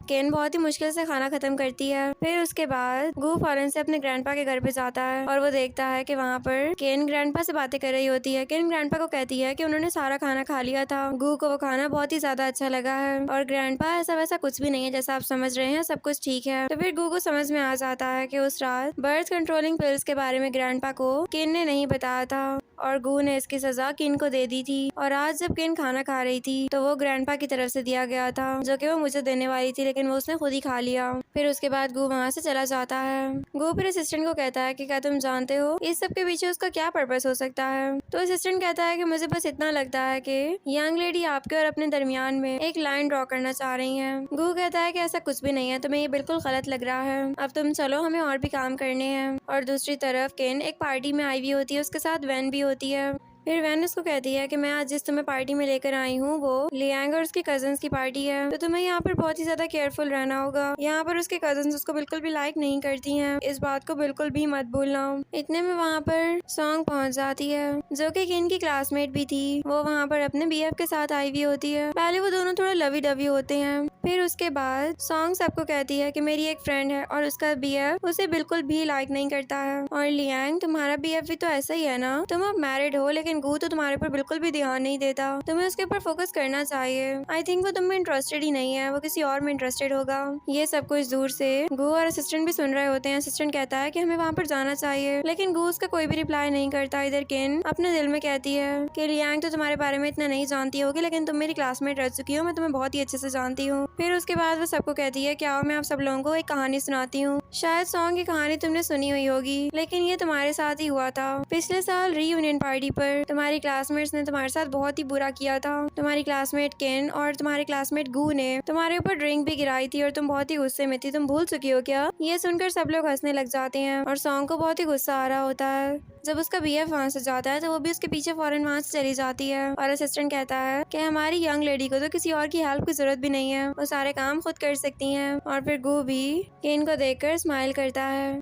केन बहुत ही मुश्किल से खाना खत्म करती है। फिर उसके बाद गू फौरन से अपने ग्रैंडपा के घर पे जाता है और वो देखता है कि वहाँ पर केन ग्रैंडपा से बातें कर रही होती है। केन ग्रैंडपा को कहती है कि उन्होंने सारा खाना खा लिया था, गू को वो खाना बहुत ही ज्यादा अच्छा लगा है। और ग्रैंडपा ऐसा वैसा कुछ भी नहीं है जैसा आप समझ रहे हैं, सब कुछ ठीक है। तो फिर गू को समझ में आ जाता है कि उस रात बर्थ कंट्रोलिंग पिल्स के बारे में ग्रैंडपा को केन ने नहीं बताया था और गू ने इसकी सजा केन को दे दी थी। और आज जब केन खाना खा रही थी तो वो ग्रैंडपा की तरफ से दिया गया था जो कि वो मुझे देने वाली थी, लेकिन वो उसने खुद ही खा लिया। फिर उसके बाद गू वहाँ से चला जाता है। गू फिर असिस्टेंट को कहता है कि क्या तुम जानते हो इस सब के पीछे उसका क्या पर्पस हो सकता है? तो असिस्टेंट कहता है कि मुझे बस इतना लगता है कि यंग लेडी आपके और अपने दरमियान में एक लाइन ड्रॉ करना चाह रही है। गू कहता है कि ऐसा कुछ भी नहीं है, तुम्हें ये बिल्कुल गलत लग रहा है, अब तुम चलो, हमें और भी काम करने हैं। और दूसरी तरफ केन एक पार्टी में आई हुई होती है, उसके साथ वैन भी होती है। फिर वैन उसको कहती है कि मैं आज जिस तुम्हें पार्टी में लेकर आई हूँ वो लियांग और उसके कजन्स की पार्टी है, तो तुम्हें यहाँ पर बहुत ही ज्यादा केयरफुल रहना होगा। यहाँ पर उसके कजन्स उसको बिल्कुल भी लाइक नहीं करती हैं, इस बात को बिल्कुल भी मत भूलना। इतने में वहाँ पर सॉन्ग पहुँच जाती है जो कि केन की क्लासमेट भी थी। वो वहाँ पर अपने बीएफ के साथ आई हुई होती है। पहले वो दोनों थोड़ा लवी डवी होते हैं, फिर उसके बाद सॉन्ग सबको कहती है कि मेरी एक फ्रेंड है और उसका बीएफ उसे बिल्कुल भी लाइक नहीं करता है। और लियांग तुम्हारा बीएफ भी तो ऐसा ही है ना, तुम अब मैरिड हो लेकिन गू तो तुम्हारे पर बिल्कुल भी ध्यान नहीं देता, तुम्हें उसके ऊपर फोकस करना चाहिए। आई थिंक वो तुम में इंटरेस्टेड ही नहीं है, वो किसी और में इंटरेस्टेड होगा। ये सब कुछ दूर से गू और असिस्टेंट भी सुन रहे होते हैं। असिस्टेंट कहता है कि हमें वहाँ पर जाना चाहिए, लेकिन गू उसका कोई भी रिप्लाई नहीं करता। इधर केन अपने दिल में कहती है कि लियांग तो तुम्हारे बारे में इतना नहीं जानती होगी, लेकिन तुम मेरी क्लासमेट रह चुकी हो, मैं तुम्हें बहुत ही अच्छे से जानती हूँ। फिर उसके बाद वो सबको कहती है कि आओ मैं आप सब लोगों को एक कहानी सुनाती हूँ। शायद सॉन्ग की कहानी तुमने सुनी हुई होगी, लेकिन ये तुम्हारे साथ ही हुआ था। पिछले साल रीयूनियन पार्टी पर तुम्हारी क्लासमेट्स ने तुम्हारे साथ बहुत ही बुरा किया था। तुम्हारी क्लासमेट केन और तुम्हारे क्लासमेट गू ने तुम्हारे ऊपर ड्रिंक भी गिराई थी और तुम बहुत ही गुस्से में थी, तुम भूल चुकी हो क्या? ये सुनकर सब लोग हंसने लग जाते हैं और सॉन्ग को बहुत ही गुस्सा आ रहा होता है। जब उसका बीएफ वहाँ से जाता है तो वो भी उसके पीछे फौरन वहाँ से चली जाती है। और असिस्टेंट कहता है कि हमारी यंग लेडी को तो किसी और की हेल्प की जरूरत भी नहीं है, वो सारे काम खुद कर सकती हैं। और फिर गू भी केन को देखकर स्माइल करता है।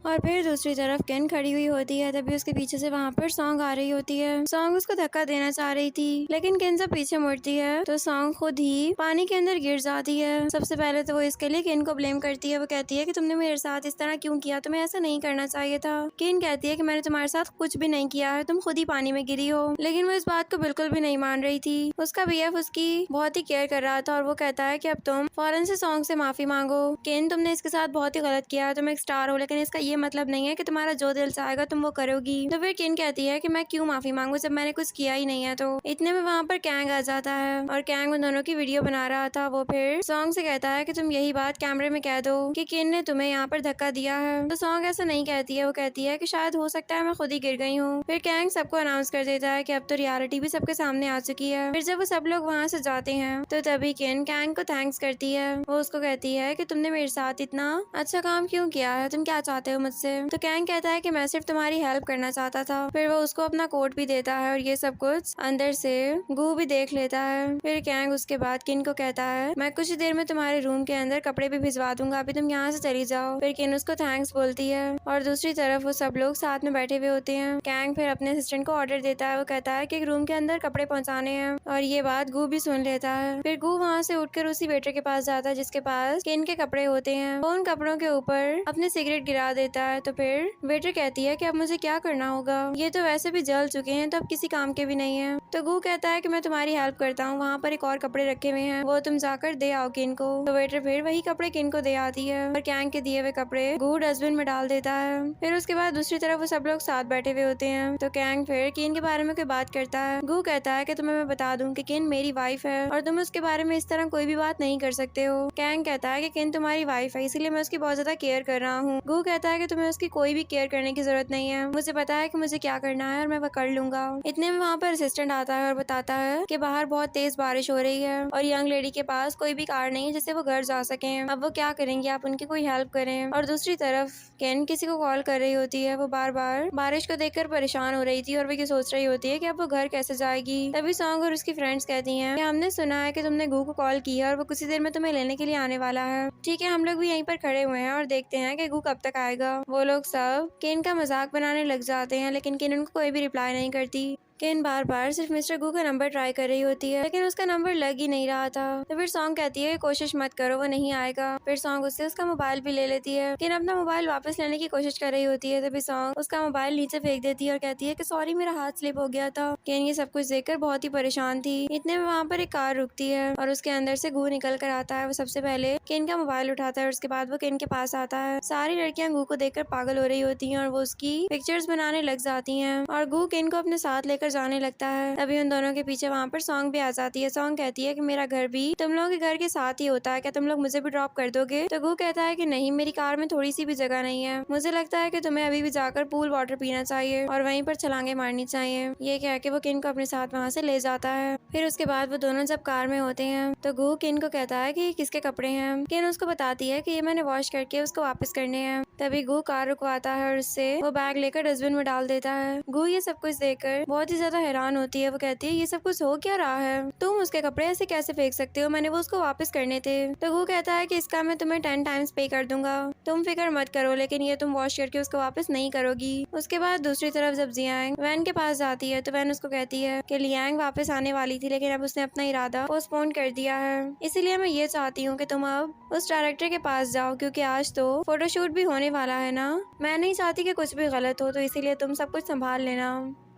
और फिर दूसरी तरफ केन खड़ी हुई होती है, तभी उसके पीछे से वहाँ पर सॉन्ग आ रही होती है। सॉन्ग उसको धक्का देना चाह रही थी, लेकिन केन जब पीछे मुड़ती है तो सॉन्ग खुद ही पानी के अंदर गिर जाती है। सबसे पहले तो वो इसके लिए केन को ब्लेम करती है। वो कहती है कि तुमने मेरे साथ इस तरह क्यों किया, तुम्हें ऐसा नहीं करना चाहिए था। केन कहती है कि मैंने तुम्हारे साथ कुछ भी नहीं किया है, तुम खुद ही पानी में गिरी हो। लेकिन वो इस बात को बिल्कुल भी नहीं मान रही थी। उसका बीएफ उसकी बहुत ही केयर कर रहा था और वो कहता है कि अब तुम फौरन से सॉन्ग से माफी मांगो। केन तुमने इसके साथ बहुत ही गलत किया, तुम एक स्टार हो, लेकिन इसका ये मतलब नहीं है कि तुम्हारा जो दिल चाहेगा तुम वो करोगी। तो फिर केन कहती है कि मैं क्यों माफी मांगू जब मैंने कुछ किया ही नहीं है। तो इतने में वहाँ पर कैंग आ जाता है और कैंग उन दोनों की वीडियो बना रहा था। वो फिर सॉन्ग से कहता है कि तुम यही बात कैमरे में कह दो कि केन ने तुम्हें यहाँ पर धक्का दिया है। तो सॉन्ग ऐसा नहीं कहती है, वो कहती है कि शायद हो सकता है मैं खुद ही गिर गई हूँ। फिर कैंग सबको अनाउंस कर देता है कि अब तो रियलिटी भी सबके सामने आ चुकी है। फिर जब वो सब लोग वहाँ से जाते हैं तो तभी केन कैंग को थैंक्स करती है। वो उसको कहती है कि तुमने मेरे साथ इतना अच्छा काम क्यों किया है, तुम क्या चाहते हो मुझसे? तो कैंग कहता है कि मैं सिर्फ तुम्हारी हेल्प करना चाहता था। फिर वो उसको अपना कोट भी देता है और ये सब कुछ अंदर से गू भी देख लेता है। फिर कैंग उसके बाद किन को कहता है मैं कुछ ही देर में तुम्हारे रूम के अंदर कपड़े भी भिजवा दूंगा, अभी तुम यहाँ से चली जाओ। फिर किन उसको थैंक्स बोलती है और दूसरी तरफ वो सब लोग साथ में बैठे हुए होते हैं। कैंग फिर अपने असिस्टेंट को ऑर्डर देता है। वो कहता है कि एक रूम के अंदर कपड़े पहुँचाने हैं और ये बात गू भी सुन लेता है। फिर गू वहाँ से उठकर उसी वेटर के पास जाता है जिसके पास किन के कपड़े होते हैं। वो उन कपड़ों के ऊपर अपने सिगरेट गिरा देता है। तो फिर वेटर कहती है कि अब मुझे क्या करना होगा, ये तो वैसे भी जल चुके हैं, तो अब किसी काम के भी नहीं है। तो गू कहता है कि मैं तुम्हारी हेल्प करता हूँ, वहाँ पर एक और कपड़े रखे हुए हैं, वो तुम जाकर दे आओ किन को। तो वेटर फिर वही कपड़े किन को दे आती है और कैंग के दिए हुए कपड़े गू डस्टबिन में डाल देता है। फिर उसके बाद दूसरी तरफ वो सब लोग साथ बैठे हुए होते हैं। तो कैंग फिर किन के बारे में कोई बात करता है। गू कहता है कि तुम्हें मैं बता दूं कि किन मेरी वाइफ है और तुम उसके बारे में इस तरह कोई भी बात नहीं कर सकते हो। कैंग कहता है कि किन तुम्हारी वाइफ है, इसीलिए मैं उसकी बहुत ज्यादा केयर कर रहा हूँ। गू कहता है है कि तुम्हें उसकी कोई भी केयर करने की जरूरत नहीं है, मुझे पता है कि मुझे क्या करना है और मैं वो कर लूंगा। इतने में वहाँ पर असिस्टेंट आता है और बताता है कि बाहर बहुत तेज बारिश हो रही है और यंग लेडी के पास कोई भी कार नहीं है जिससे वो घर जा सके। अब वो क्या करेंगे, आप उनकी कोई हेल्प करें। और दूसरी तरफ केन किसी को कॉल कर रही होती है। वो बार बार बारिश को देखकर परेशान हो रही थी और वो ये सोच रही होती है कि अब वो घर कैसे जाएगी। तभी सॉन्ग और उसकी फ्रेंड्स कहती हैं कि हमने सुना है कि तुमने गू को कॉल की है और वो कुछ ही देर में तुम्हें लेने के लिए आने वाला है। ठीक है, हम लोग भी यहीं पर खड़े हुए हैं और देखते हैं कि गू कब तक आएगा। वो लोग सब केन का मजाक बनाने लग जाते हैं, लेकिन केन उनको कोई भी रिप्लाई नहीं करती। केन बार बार सिर्फ मिस्टर गू का नंबर ट्राई कर रही होती है, लेकिन उसका नंबर लग ही नहीं रहा था। तो फिर सॉन्ग कहती है कोशिश मत करो, वो नहीं आएगा। फिर सॉन्ग उससे उसका मोबाइल भी ले लेती है। केन अपना मोबाइल वापस लेने की कोशिश कर रही होती है, तभी सॉन्ग उसका मोबाइल नीचे फेंक देती है और कहती है कि सॉरी मेरा हाथ स्लिप हो गया था। केन ये सब कुछ देखकर बहुत ही परेशान थी। इतने में वहाँ पर एक कार रुकती है और उसके अंदर से गू निकल कर आता है। वो सबसे पहले केन का मोबाइल उठाता है और उसके बाद वो केन के पास आता है। सारी लड़कियां गू को देखकर पागल हो रही होती हैं और वो उसकी पिक्चर्स बनाने लग जाती हैं और गू केन को अपने साथ लेकर जाने लगता है। तभी उन दोनों के पीछे वहाँ पर सॉन्ग भी आ जाती है। सॉन्ग कहती है कि मेरा घर भी तुम लोगों के घर के साथ ही होता है, क्या तुम लोग मुझे भी ड्रॉप कर दोगे? तो गू कहता है कि नहीं, मेरी कार में थोड़ी सी भी जगह नहीं है, मुझे लगता है कि तुम्हें अभी भी जाकर पूल वाटर पीना चाहिए और वहीं पर छलांगे मारनी चाहिए। ये कह के वो किन को अपने साथ वहाँ से ले जाता है। फिर उसके बाद वो दोनों जब कार में होते हैं तो गू किन को कहता है कि ये किसके कपड़े हैं। किन उसको बताती है कि ये मैंने वॉश करके उसको वापस करने हैं। तभी गू कार रुकवाता है और उससे वो बैग लेकर डस्टबिन में डाल देता है। गू ये सब कुछ देखकर बहुत ही ज्यादा हैरान होती है। वो कहती है ये सब कुछ हो क्या रहा है, तुम उसके कपड़े ऐसे कैसे फेंक सकते हो, मैंने वो उसको वापस करने थे। तो गू कहता है कि इसका मैं तुम्हें 10 टाइम्स पे कर दूंगा, तुम फिक्र मत करो, लेकिन ये तुम वॉश करके उसको वापस नहीं करोगी। उसके बाद दूसरी तरफ जब जियांग वैन के पास जाती है तो वैन उसको कहती है कि लियांग वापस आने वाली थी, लेकिन अब उसने अपना इरादा पोस्टपोन कर दिया है, इसीलिए मैं ये चाहती हूँ कि तुम अब उस डायरेक्टर के पास जाओ, क्योंकि आज तो फोटोशूट भी होने वाला है ना। मैं नहीं चाहती कि कुछ भी गलत हो, तो इसीलिए तुम सब कुछ संभाल लेना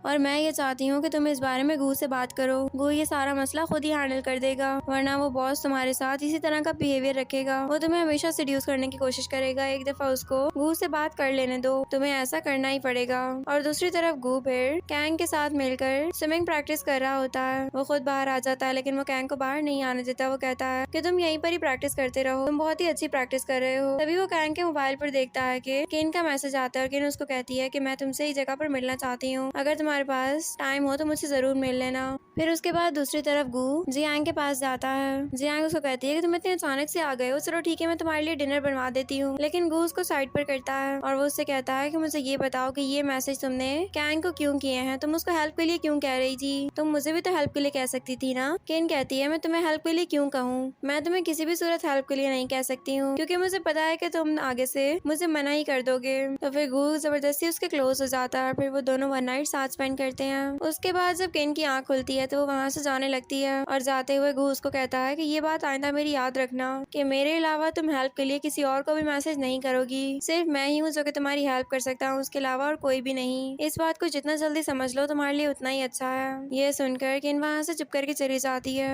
और मैं ये चाहती हूँ कि तुम इस बारे में गू से बात करो। गू ये सारा मसला खुद ही हैंडल कर देगा, वरना वो बॉस तुम्हारे साथ इसी तरह का बिहेवियर रखेगा। वो तुम्हें हमेशा सिड्यूस करने की कोशिश करेगा। एक दफा उसको गू से बात कर लेने दो, तुम्हें ऐसा करना ही पड़ेगा। और दूसरी तरफ गू फिर कैंग के साथ मिलकर स्विमिंग प्रैक्टिस कर रहा होता है। वो खुद बाहर आ जाता है, लेकिन वो कैंग को बाहर नहीं आने देता। वो कहता है कि तुम यहीं पर ही प्रैक्टिस करते रहो, तुम बहुत ही अच्छी प्रैक्टिस कर रहे हो। तभी वो कैंग के मोबाइल पर देखता है कि केन का मैसेज आता है और केन उसको कहती है कि मैं तुमसे इस जगह पर मिलना चाहती हूँ, अगर तुम्हारे पास टाइम हो तो मुझसे जरूर मिल लेना। फिर उसके बाद दूसरी तरफ गू जियांग के पास जाता है। जियांग उसको कहती है कि तुम इतने अचानक से आ गए हो, चलो ठीक है मैं तुम्हारे लिए डिनर बनवा देती हूँ, लेकिन गू उसको साइड पर करता है और वो उससे कहता है कि मुझे ये बताओ कि ये मैसेज तुमने कैंग को क्यों किए हैं, तुम उसको हेल्प के लिए क्यों कह रही थी, तुम मुझे भी तो हेल्प के लिए कह सकती थी ना। केन कहती है मैं तुम्हें हेल्प के लिए क्यों कहूँ, मैं तुम्हें किसी भी सूरत हेल्प के लिए नहीं कह सकती हूँ, क्योंकि मुझे पता है कि तुम आगे से मुझे मना ही कर दोगे। तो फिर गू जबरदस्ती उसके क्लोज हो जाता है। फिर वो दोनों वन नाइट साथ स्पेंड करते हैं। उसके बाद जब केन की आंख खुलती है तो वो वहाँ से जाने लगती है और जाते हुए गू उसको कहता है कि ये बात आइंदा मेरी याद रखना कि मेरे अलावा तुम हेल्प के लिए किसी और को भी मैसेज नहीं करोगी, सिर्फ मैं ही हूँ जो कि तुम्हारी हेल्प कर सकता हूँ, उसके अलावा और कोई भी नहीं। इस बात को जितना जल्दी समझ लो तुम्हारे लिए उतना ही अच्छा है। ये सुनकर केन वहाँ से चुप करके चली जाती है।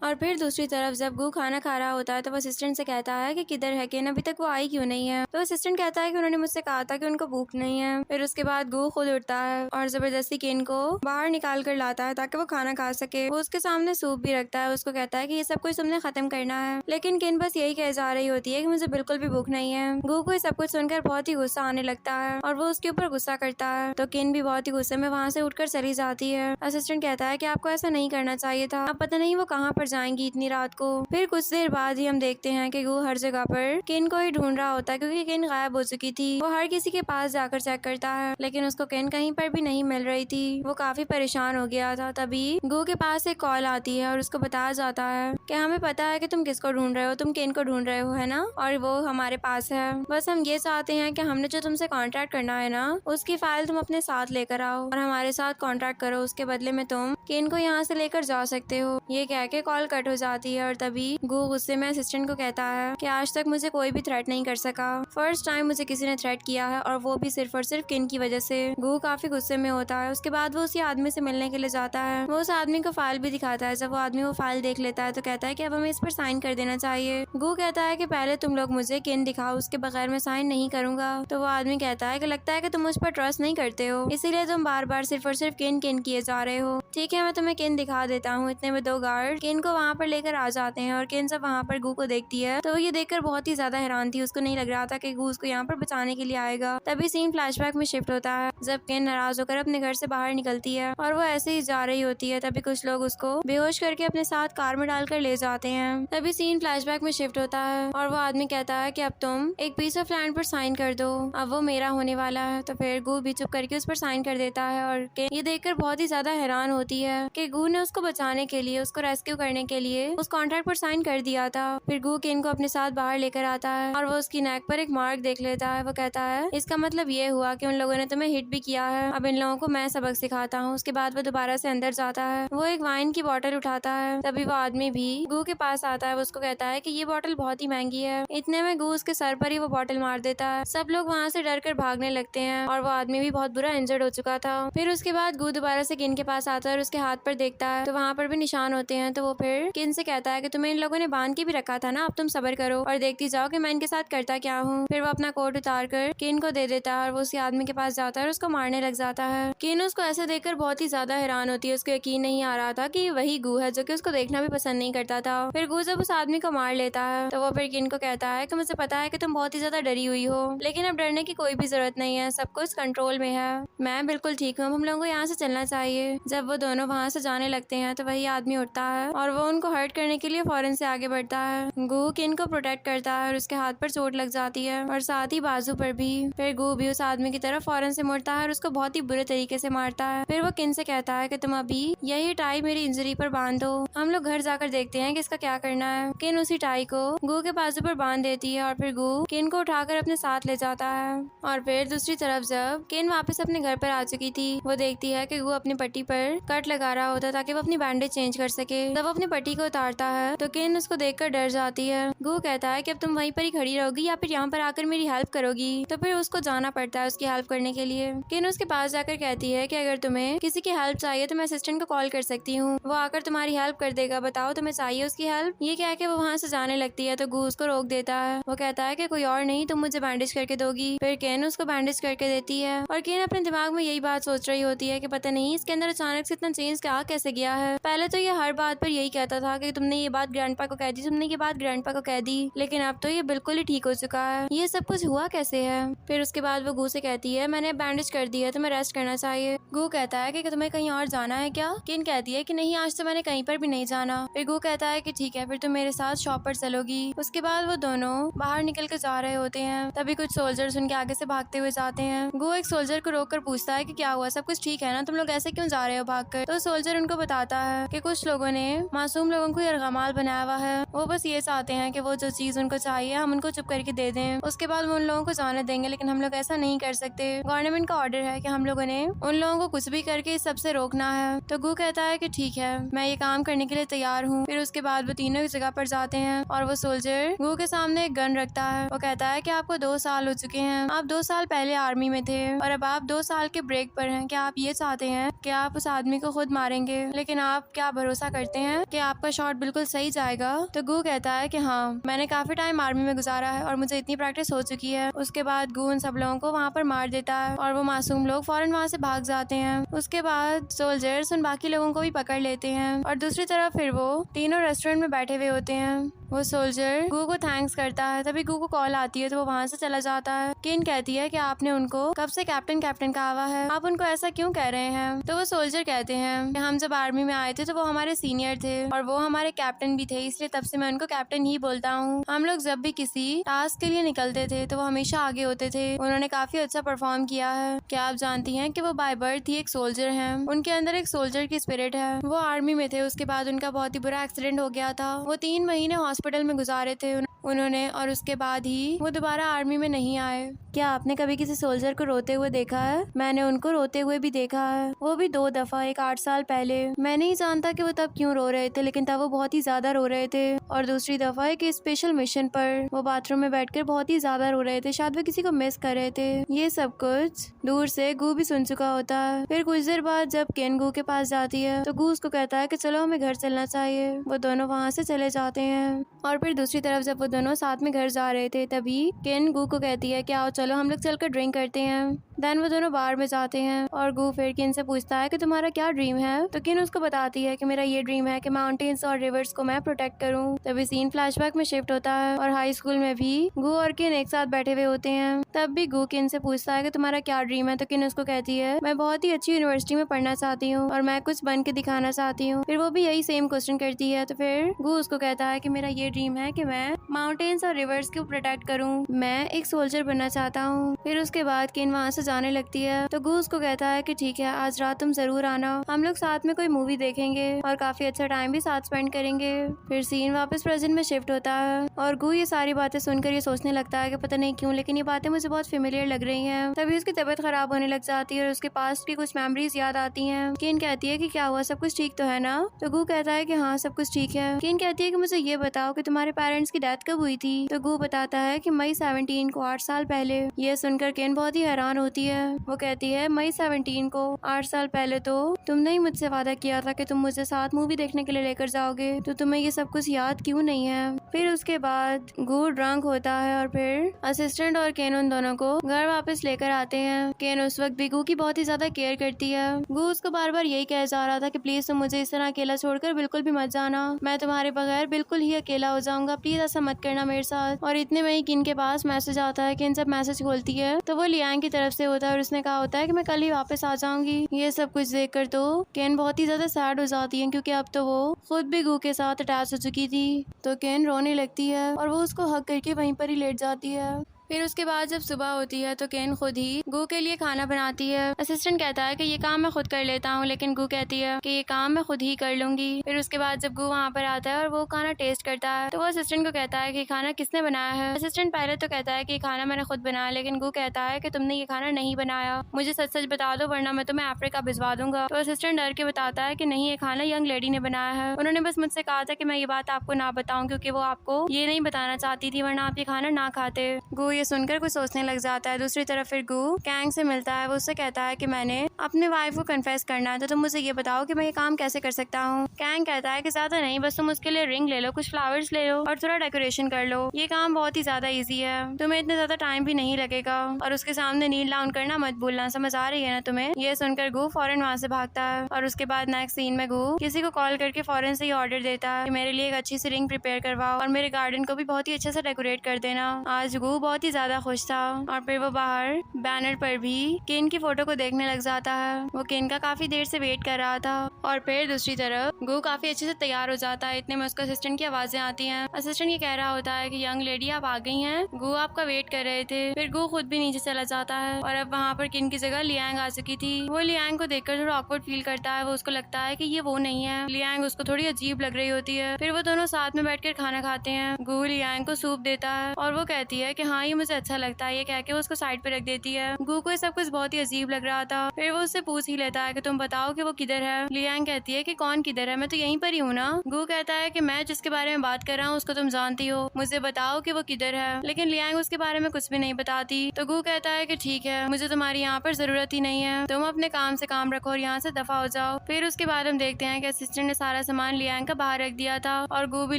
और फिर दूसरी तरफ जब गू खाना खा रहा होता है तो वो असिस्टेंट से कहता है कि किधर है केन, अभी तक वो आई क्यों नहीं है। तो असिस्टेंट कहता है कि उन्होंने मुझसे कहा था कि उनको भूख नहीं है। फिर उसके बाद गू खुद उठता है और जबरदस्ती केन को बाहर निकाल कर लाता है ताकि वो खाना खा सके। वो उसके सामने सूप भी रखता है। उसको कहता है कि ये सब कुछ तुमने खत्म करना है, लेकिन केन बस यही कह जा रही होती है कि मुझे बिल्कुल भी भूख नहीं है। गू को ये सब कुछ सुनकर बहुत ही गुस्सा आने लगता है और वो उसके ऊपर गुस्सा करता है। तो केन भी बहुत ही गुस्से में वहाँ से उठकर चली जाती है। असिस्टेंट कहता है कि आपको ऐसा नहीं करना चाहिए था, अब पता नहीं वो कहाँ पर जाएंगी इतनी रात को। फिर कुछ देर बाद ही हम देखते हैं कि गू हर जगह पर केन को ही ढूंढ रहा होता है, क्योंकि केन गायब हो चुकी थी। वो हर किसी के पास जाकर चेक करता है, लेकिन उसको केन कहीं पर भी नहीं मिल रही थी। वो काफी परेशान हो गया था। तभी गू के पास एक कॉल आती है और उसको बताया जाता है कि हमें पता है कि तुम किसको ढूंढ रहे हो, तुम केन को ढूंढ रहे हो है ना, और वो हमारे पास है। बस हम ये चाहते हैं कि हमने जो तुमसे कॉन्ट्रैक्ट करना है ना, उसकी फाइल तुम अपने साथ लेकर आओ और हमारे साथ कॉन्ट्रैक्ट करो, उसके बदले में तुम केन को यहाँ से लेकर जा सकते हो। ये कह के कॉल कट हो जाती है और तभी गू गुस्से में असिस्टेंट को कहता है कि आज तक मुझे कोई भी थ्रेट नहीं कर सका, फर्स्ट टाइम मुझे किसी ने थ्रेट किया है और वो भी सिर्फ और सिर्फ केन की वजह से। गू काफी गुस्से में होता है। उसके बाद वो उसी आदमी से मिलने के लिए जाता है। वो उस आदमी को फाइल भी दिखाता है। जब वो आदमी वो फाइल देख लेता है तो कहता है कि अब हमें इस पर साइन कर देना चाहिए। गू कहता है कि पहले तुम लोग मुझे केन दिखाओ, उसके बगैर मैं साइन नहीं करूंगा। तो वो आदमी कहता है कि लगता है कि तुम मुझ पर ट्रस्ट नहीं करते हो, इसीलिए तुम बार बार सिर्फ और सिर्फ केन केन किए जा रहे हो। ठीक है, मैं तुम्हें केन दिखा देता हूँ। इतने में दो गार्ड केन को को वहाँ पर लेकर आ जाते हैं और केन जब वहाँ पर गू को देखती है तो वो ये देखकर बहुत ही ज्यादा हैरान थी। उसको नहीं लग रहा था कि गू उसको यहाँ पर बचाने के लिए आएगा। तभी सीन फ्लैशबैक में शिफ्ट होता है जब केन नाराज होकर अपने घर से बाहर निकलती है और वो ऐसे ही जा रही होती है। तभी कुछ लोग उसको बेहोश करके अपने साथ कार में डालकर ले जाते हैं। तभी सीन फ्लैशबैक में शिफ्ट होता है और वो आदमी कहता है कि अब तुम एक पीस ऑफ लैंड पर साइन कर दो, अब वो मेरा होने वाला है। तो फिर गू भी चुप करके उस पर साइन कर देता है और केन ये देखकर बहुत ही ज्यादा हैरान होती है कि गू ने उसको बचाने के लिए, उसको रेस्क्यू करने के लिए उस कॉन्ट्रैक्ट पर साइन कर दिया था। फिर गू केन को अपने साथ बाहर लेकर आता है और वो उसकी नेक पर एक मार्क देख लेता है। वो कहता है इसका मतलब ये हुआ कि उन लोगों ने तुम्हें हिट भी किया है, अब इन लोगों को मैं सबक सिखाता हूँ। उसके बाद वो दोबारा से अंदर जाता है। वो एक वाइन की बोतल उठाता है। तभी वो आदमी भी गू के पास आता है। वो उसको कहता है कि ये बोतल बहुत ही महंगी है। इतने में गू उसके सर पर ही वो बोतल मार देता है। सब लोग वहाँ से डर कर भागने लगते हैं और वो आदमी भी बहुत बुरा इंजर्ड हो चुका था। फिर उसके बाद गू दोबारा से किन के पास आता है और उसके हाथ पर देखता है तो वहाँ पर भी निशान होते हैं। तो वो फिर किन से कहता है कि तुम्हें इन लोगों ने बांध के भी रखा था ना, अब तुम सब्र करो और देखती जाओ कि मैं इनके साथ करता क्या हूँ। फिर वो अपना कोट उतार कर किन को दे देता है और वो उसी आदमी के पास जाता है और उसको मारने लग जाता है। किन उसको ऐसे देखकर बहुत ही ज्यादा हैरान होती है। उसको यकीन नहीं आ रहा था कि वही गू है जो कि उसको देखना भी पसंद नहीं करता था। फिर गू जब उस आदमी को मार लेता है तो वो फिर किन को कहता है कि मुझे पता है कि तुम बहुत ही ज्यादा डरी हुई हो, लेकिन अब डरने की कोई भी जरूरत नहीं है, सब कुछ कंट्रोल में है, मैं बिल्कुल ठीक हूँ, हम लोगों को यहाँ से चलना चाहिए। जब वो दोनों वहाँ से जाने लगते हैं तो वही आदमी उठता है और वो उनको हर्ट करने के लिए फौरन से आगे बढ़ता है। गू किन को प्रोटेक्ट करता है और उसके हाथ पर चोट लग जाती है और साथ ही बाजू पर भी। फिर गू भी उस आदमी की तरफ फौरन से मुड़ता है और उसको बहुत ही बुरे तरीके से मारता है। फिर वो किन से कहता है कि तुम अभी यही टाई मेरी इंजरी पर बांध दो, हम लोग घर जाकर देखते हैं कि इसका क्या करना है। किन उसी टाई को गू के बाजू पर बांध देती है और फिर गू किन को उठाकर अपने साथ ले जाता है। और फिर दूसरी तरफ जब किन वापस अपने घर पर आ चुकी थी, वो देखती है कि गू अपनी पट्टी पर कट लगा रहा होता ताकि वो अपनी बैंडेज चेंज कर सके। जब वो अपनी पट्टी को उतारता है तो किन उसको देखकर डर जाती है। गू कहता है कि अब तुम वहीं पर ही खड़ी रहोगी या फिर यहाँ पर आकर मेरी हेल्प करोगी। तो फिर उसको जाना पड़ता है उसकी हेल्प करने के लिए। किन उसके पास जाकर कहती है कि अगर तुम्हें किसी की हेल्प चाहिए तो मैं असिस्टेंट को कॉल कर सकती हूँ, वो आकर तुम्हारी हेल्प कर देगा, बताओ तुम्हें चाहिए उसकी हेल्प। ये कह के वो वहाँ से जाने लगती है तो गू उसको रोक देता है। वो कहता है कि कोई और नहीं, तुम मुझे बैंडेज करके दोगी। फिर केन उसको बैंडेज करके देती है और केन अपने दिमाग में यही बात सोच रही होती है कि पता नहीं इसके अंदर अचानक से इतना चेंज आ कैसे गया है। पहले तो ये हर बात पर यही कहता था कि तुमने ये बात ग्रैंडपा को कह दी, तुमने ये बात ग्रैंडपा को कह दी, लेकिन अब तो ये बिल्कुल ही ठीक हो चुका है, ये सब कुछ हुआ कैसे है। फिर उसके बाद वो गू से कहती है मैंने बैंडेज कर दिया है, तुम्हें रेस्ट करना चाहिए। गू कहता है कि तुम्हें कहीं और जाना है क्या। किन कहती है कि नहीं, आज तो मैंने कहीं पर भी नहीं जाना। फिर गू कहता है कि ठीक है, फिर तुम मेरे साथ शॉप पर चलोगी। उसके बाद वो दोनों बाहर निकल के जा रहे होते हैं। तभी कुछ सोल्जर्स उनके आगे से भागते हुए जाते हैं। गू एक सोल्जर को रोक कर पूछता है कि क्या हुआ, सब कुछ ठीक है ना, तुम लोग ऐसे क्यों जा रहे हो भागकर। तो सोल्जर उनको बताता है कि कुछ लोगों ने मासूम लोगों को यरगमाल बनाया हुआ है, वो बस ये चाहते हैं कि वो जो चीज उनको चाहिए हम उनको चुप करके दे दें, उसके बाद वो उन लोगों को जाने देंगे, लेकिन हम लोग ऐसा नहीं कर सकते। गवर्नमेंट का ऑर्डर है कि हम लोगों ने उन लोगों को कुछ भी करके इस सबसे रोकना है। तो गू कहता है कि ठीक है, मैं ये काम करने के लिए तैयार हूँ। फिर उसके बाद वो तीनों इस जगह पर जाते हैं और वो सोल्जर गू के सामने एक गन रखता है। वो कहता है कि आपको 2 साल हो चुके हैं, आप 2 साल पहले आर्मी में थे और अब आप 2 साल के ब्रेक पर हैं। क्या आप ये चाहते हैं कि आप उस आदमी को खुद मारेंगे, लेकिन आप क्या भरोसा करते हैं कि आपका शॉट बिल्कुल सही जाएगा। तो गू कहता है कि हाँ, मैंने काफी टाइम आर्मी में गुजारा है और मुझे इतनी प्रैक्टिस हो चुकी है। उसके बाद गू उन सब लोगों को वहाँ पर मार देता है और वो मासूम लोग फौरन वहाँ से भाग जाते हैं। उसके बाद सोल्जर्स उन बाकी लोगों को भी पकड़ लेते हैं और दूसरी तरफ फिर वो तीनों रेस्टोरेंट में बैठे हुए होते हैं। वो सोल्जर गू को थैंक्स करता है। तभी गू को कॉल आती है तो वो वहाँ से चला जाता है। किन कहती है कि आपने उनको कब से कैप्टन कैप्टन कहा हुआ है, आप उनको ऐसा क्यों कह रहे हैं। तो वो सोल्जर कहते हैं कि हम जब आर्मी में आए थे तो वो हमारे सीनियर थे और वो हमारे कैप्टन भी थे, इसलिए तब से मैं उनको कैप्टन ही बोलता हूँ। हम लोग जब भी किसी टास्क के लिए निकलते थे तो वो हमेशा आगे होते थे, उन्होंने काफी अच्छा परफॉर्म किया है। क्या आप जानती हैं कि वो बाय बर्थ ही एक सोल्जर हैं, उनके अंदर एक सोल्जर की स्पिरिट है। वो आर्मी में थे, उसके बाद उनका बहुत ही बुरा एक्सीडेंट हो गया था, वो 3 महीने हॉस्पिटल में गुजारे थे उन्होंने, और उसके बाद ही वो दोबारा आर्मी में नहीं आए। क्या आपने कभी किसी सोल्जर को रोते हुए देखा है। मैंने उनको रोते हुए भी देखा है, वो भी 2 दफा, एक 8 साल पहले। मैं नहीं जानता कि वो तब क्यों रो रहे थे, लेकिन तब वो बहुत ही ज्यादा रो रहे थे। और दूसरी दफा एक स्पेशल मिशन पर वो बाथरूम में बैठकर बहुत ही ज्यादा रो रहे थे, शायद वो किसी को मिस कर रहे थे। ये सब कुछ दूर से गू भी सुन चुका होता है। फिर कुछ देर बाद जब केन गू के पास जाती है तो गू उसको कहता है कि चलो हमें घर चलना चाहिए। वो दोनों वहाँ से चले जाते हैं और फिर दूसरी तरफ जब वो दोनों साथ में घर जा रहे थे तभी केन गू को कहती है कि आओ चलो हम लोग चलकर ड्रिंक करते हैं। देन वो दोनों बार में जाते हैं और गू फिर किन से पूछता है कि तुम्हारा क्या ड्रीम है। तो किन उसको बताती है कि मेरा ये ड्रीम है कि माउंटेन्स और रिवर्स को मैं प्रोटेक्ट करूँ। तभी सीन फ्लैशबैक में शिफ्ट होता है और हाई स्कूल में भी गू और किन एक साथ बैठे हुए होते हैं। तब भी गू किन से पूछता है कि तुम्हारा क्या ड्रीम है। तो किन उसको कहती है मैं बहुत ही अच्छी यूनिवर्सिटी में पढ़ना चाहती हूँ और मैं कुछ बन के दिखाना चाहती हूँ। फिर वो भी यही सेम क्वेश्चन करती है। तो फिर गू उसको कहता है कि मेरा ये ड्रीम है कि मैं माउंटेन्स और रिवर्स को प्रोटेक्ट करूँ, मैं एक सोल्जर बनना चाहता हूँ। फिर उसके बाद किन वहाँ से जाने लगती है। तो गू उसको कहता है कि ठीक है, आज रात तुम जरूर आना, हम लोग साथ में कोई मूवी देखेंगे और काफी अच्छा टाइम भी साथ स्पेंड करेंगे। फिर सीन वापस प्रेजेंट में शिफ्ट होता है और गू ये सारी बातें सुनकर ये सोचने लगता है कि पता नहीं क्यों लेकिन ये बातें मुझे बहुत फेमिलियर लग रही हैं। तभी उसकी तबीयत खराब होने लग जाती है और उसके पास्ट की कुछ मेमोरीज याद आती हैं। किन कहती है कि क्या हुआ, सब कुछ ठीक तो है ना। तो गू कहता है कि हाँ सब कुछ ठीक है। किन कहती है कि मुझे ये बताओ कि तुम्हारे पेरेंट्स की डेथ कब हुई थी। तो गू बताता है कि मई 17 को 8 साल पहले। ये सुनकर किन बहुत ही हैरान होती है। वो कहती है मई 17 को 8 साल पहले तो तुमने ही मुझसे वादा किया था कि तुम मुझे साथ मूवी देखने के लिए लेकर जाओगे, तो तुम्हें ये सब कुछ याद क्यों नहीं है। फिर उसके बाद गू ड्रंक होता है और फिर असिस्टेंट और केन उन दोनों को घर वापस लेकर आते हैं। केन उस वक्त भी गू की बहुत ही ज्यादा केयर करती है। गू उसको बार बार यही कह जा रहा था कि प्लीज तुम मुझे इस तरह अकेला छोड़कर बिल्कुल भी मत जाना, मैं तुम्हारे बगैर बिल्कुल ही अकेला हो जाऊंगा, प्लीज ऐसा मत करना मेरे साथ। और इतने में ही किन के पास मैसेज आता है। किन जब मैसेज खोलती है तो वो लियांग की तरफ से होता है और उसने कहा होता है कि मैं कल ही वापस आ जाऊंगी। ये सब कुछ देखकर तो केन बहुत ही ज्यादा सैड हो जाती है क्योंकि अब तो वो खुद भी गू के साथ अटैच हो चुकी थी। तो केन रोने लगती है और वो उसको हक करके वहीं पर ही लेट जाती है। फिर उसके बाद जब सुबह होती है तो केन खुद ही गू के लिए खाना बनाती है। असिस्टेंट कहता है कि ये काम मैं खुद कर लेता हूँ, लेकिन गू कहती है कि ये काम मैं खुद ही कर लूंगी। फिर उसके बाद जब गू वहाँ पर आता है और वो खाना टेस्ट करता है तो वो असिस्टेंट को कहता है कि खाना किसने बनाया है। असिस्टेंट पहले तो कहता है कि खाना मैंने खुद बनाया, लेकिन गू कहता है कि तुमने ये खाना नहीं बनाया, मुझे सच सच बता दो वरना मैं तुम्हें अफ्रीका भिजवा दूंगा। तो असिस्टेंट डर के बताता है कि नहीं, ये खाना यंग लेडी ने बनाया है, उन्होंने बस मुझसे कहा था कि मैं ये बात आपको ना बताऊं क्योंकि वो आपको ये नहीं बताना चाहती थी वरना आप ये खाना ना खाते। गू ये सुनकर कुछ सोचने लग जाता है। दूसरी तरफ फिर गू कैंग से मिलता है। वो उससे कहता है कि मैंने अपने वाइफ को कन्फेस करना है, तो तुम मुझे ये बताओ कि मैं ये काम कैसे कर सकता हूँ। कैंग कहता है कि ज्यादा नहीं, बस तुम उसके लिए रिंग ले लो, कुछ फ्लावर्स ले लो और थोड़ा डेकोरेशन कर लो, ये काम बहुत ही ज्यादा इजी है, तुम्हें इतना ज्यादा टाइम भी नहीं लगेगा और उसके सामने नील डाउन करना मत भूलना, समझ आ रही है ना तुम्हें। ये सुनकर गू फौरन वहाँ से भागता है और उसके बाद नेक्स्ट सीन में गू किसी को कॉल करके फौरन से ही ऑर्डर देता है कि मेरे लिए एक अच्छी सी रिंग प्रिपेयर करवाओ और मेरे गार्डन को भी बहुत ही अच्छे से डेकोरेट कर देना। आज गू बहुत ही ज्यादा खुश था और फिर वो बाहर बैनर पर भी केन की फोटो को देखने लग जाता है। वो केन का काफी देर से वेट कर रहा था और फिर दूसरी तरफ गू काफी अच्छे से तैयार हो जाता है। इतने में उसका असिस्टेंट की आवाजें आती हैं। असिस्टेंट ये कह रहा होता है कि यंग लेडी आप आ गई हैं, गू आपका वेट कर रहे थे। फिर गू खुद भी नीचे चला जाता है और अब वहाँ पर किन की जगह लियांग आ चुकी थी। वो लियांग को देखकर थोड़ा ऑकवर्ड फील करता है। वो उसको लगता है कि ये वो नहीं है। लियांग उसको थोड़ी अजीब लग रही होती है। फिर वो दोनों साथ में बैठकर खाना खाते हैं। गू लियांग को सूप देता है और वो कहती है कि हाँ ये मुझे अच्छा लगता है, ये कह के वो उसको साइड पे रख देती है। गू को सब कुछ बहुत ही अजीब लग रहा था। फिर वो उससे पूछ ही लेता है कि तुम बताओ कि वो किधर है। लियांग कहती है कि कौन किधर है, मैं तो यहीं पर ही हूँ ना। गू कहता है कि मैं जिसके बारे में बात कर रहा हूँ उसको तुम जानती हो, मुझे बताओ कि वो किधर है। लेकिन लियांग उसके बारे में कुछ भी नहीं बताती। तो गू कहता है कि ठीक है, मुझे तुम्हारी यहाँ पर जरूरत ही नहीं है, तुम अपने काम से काम रखो और यहाँ से दफा हो जाओ। फिर उसके बाद हम देखते हैं कि असिस्टेंट ने सारा सामान लियांग का बाहर रख दिया था और गू भी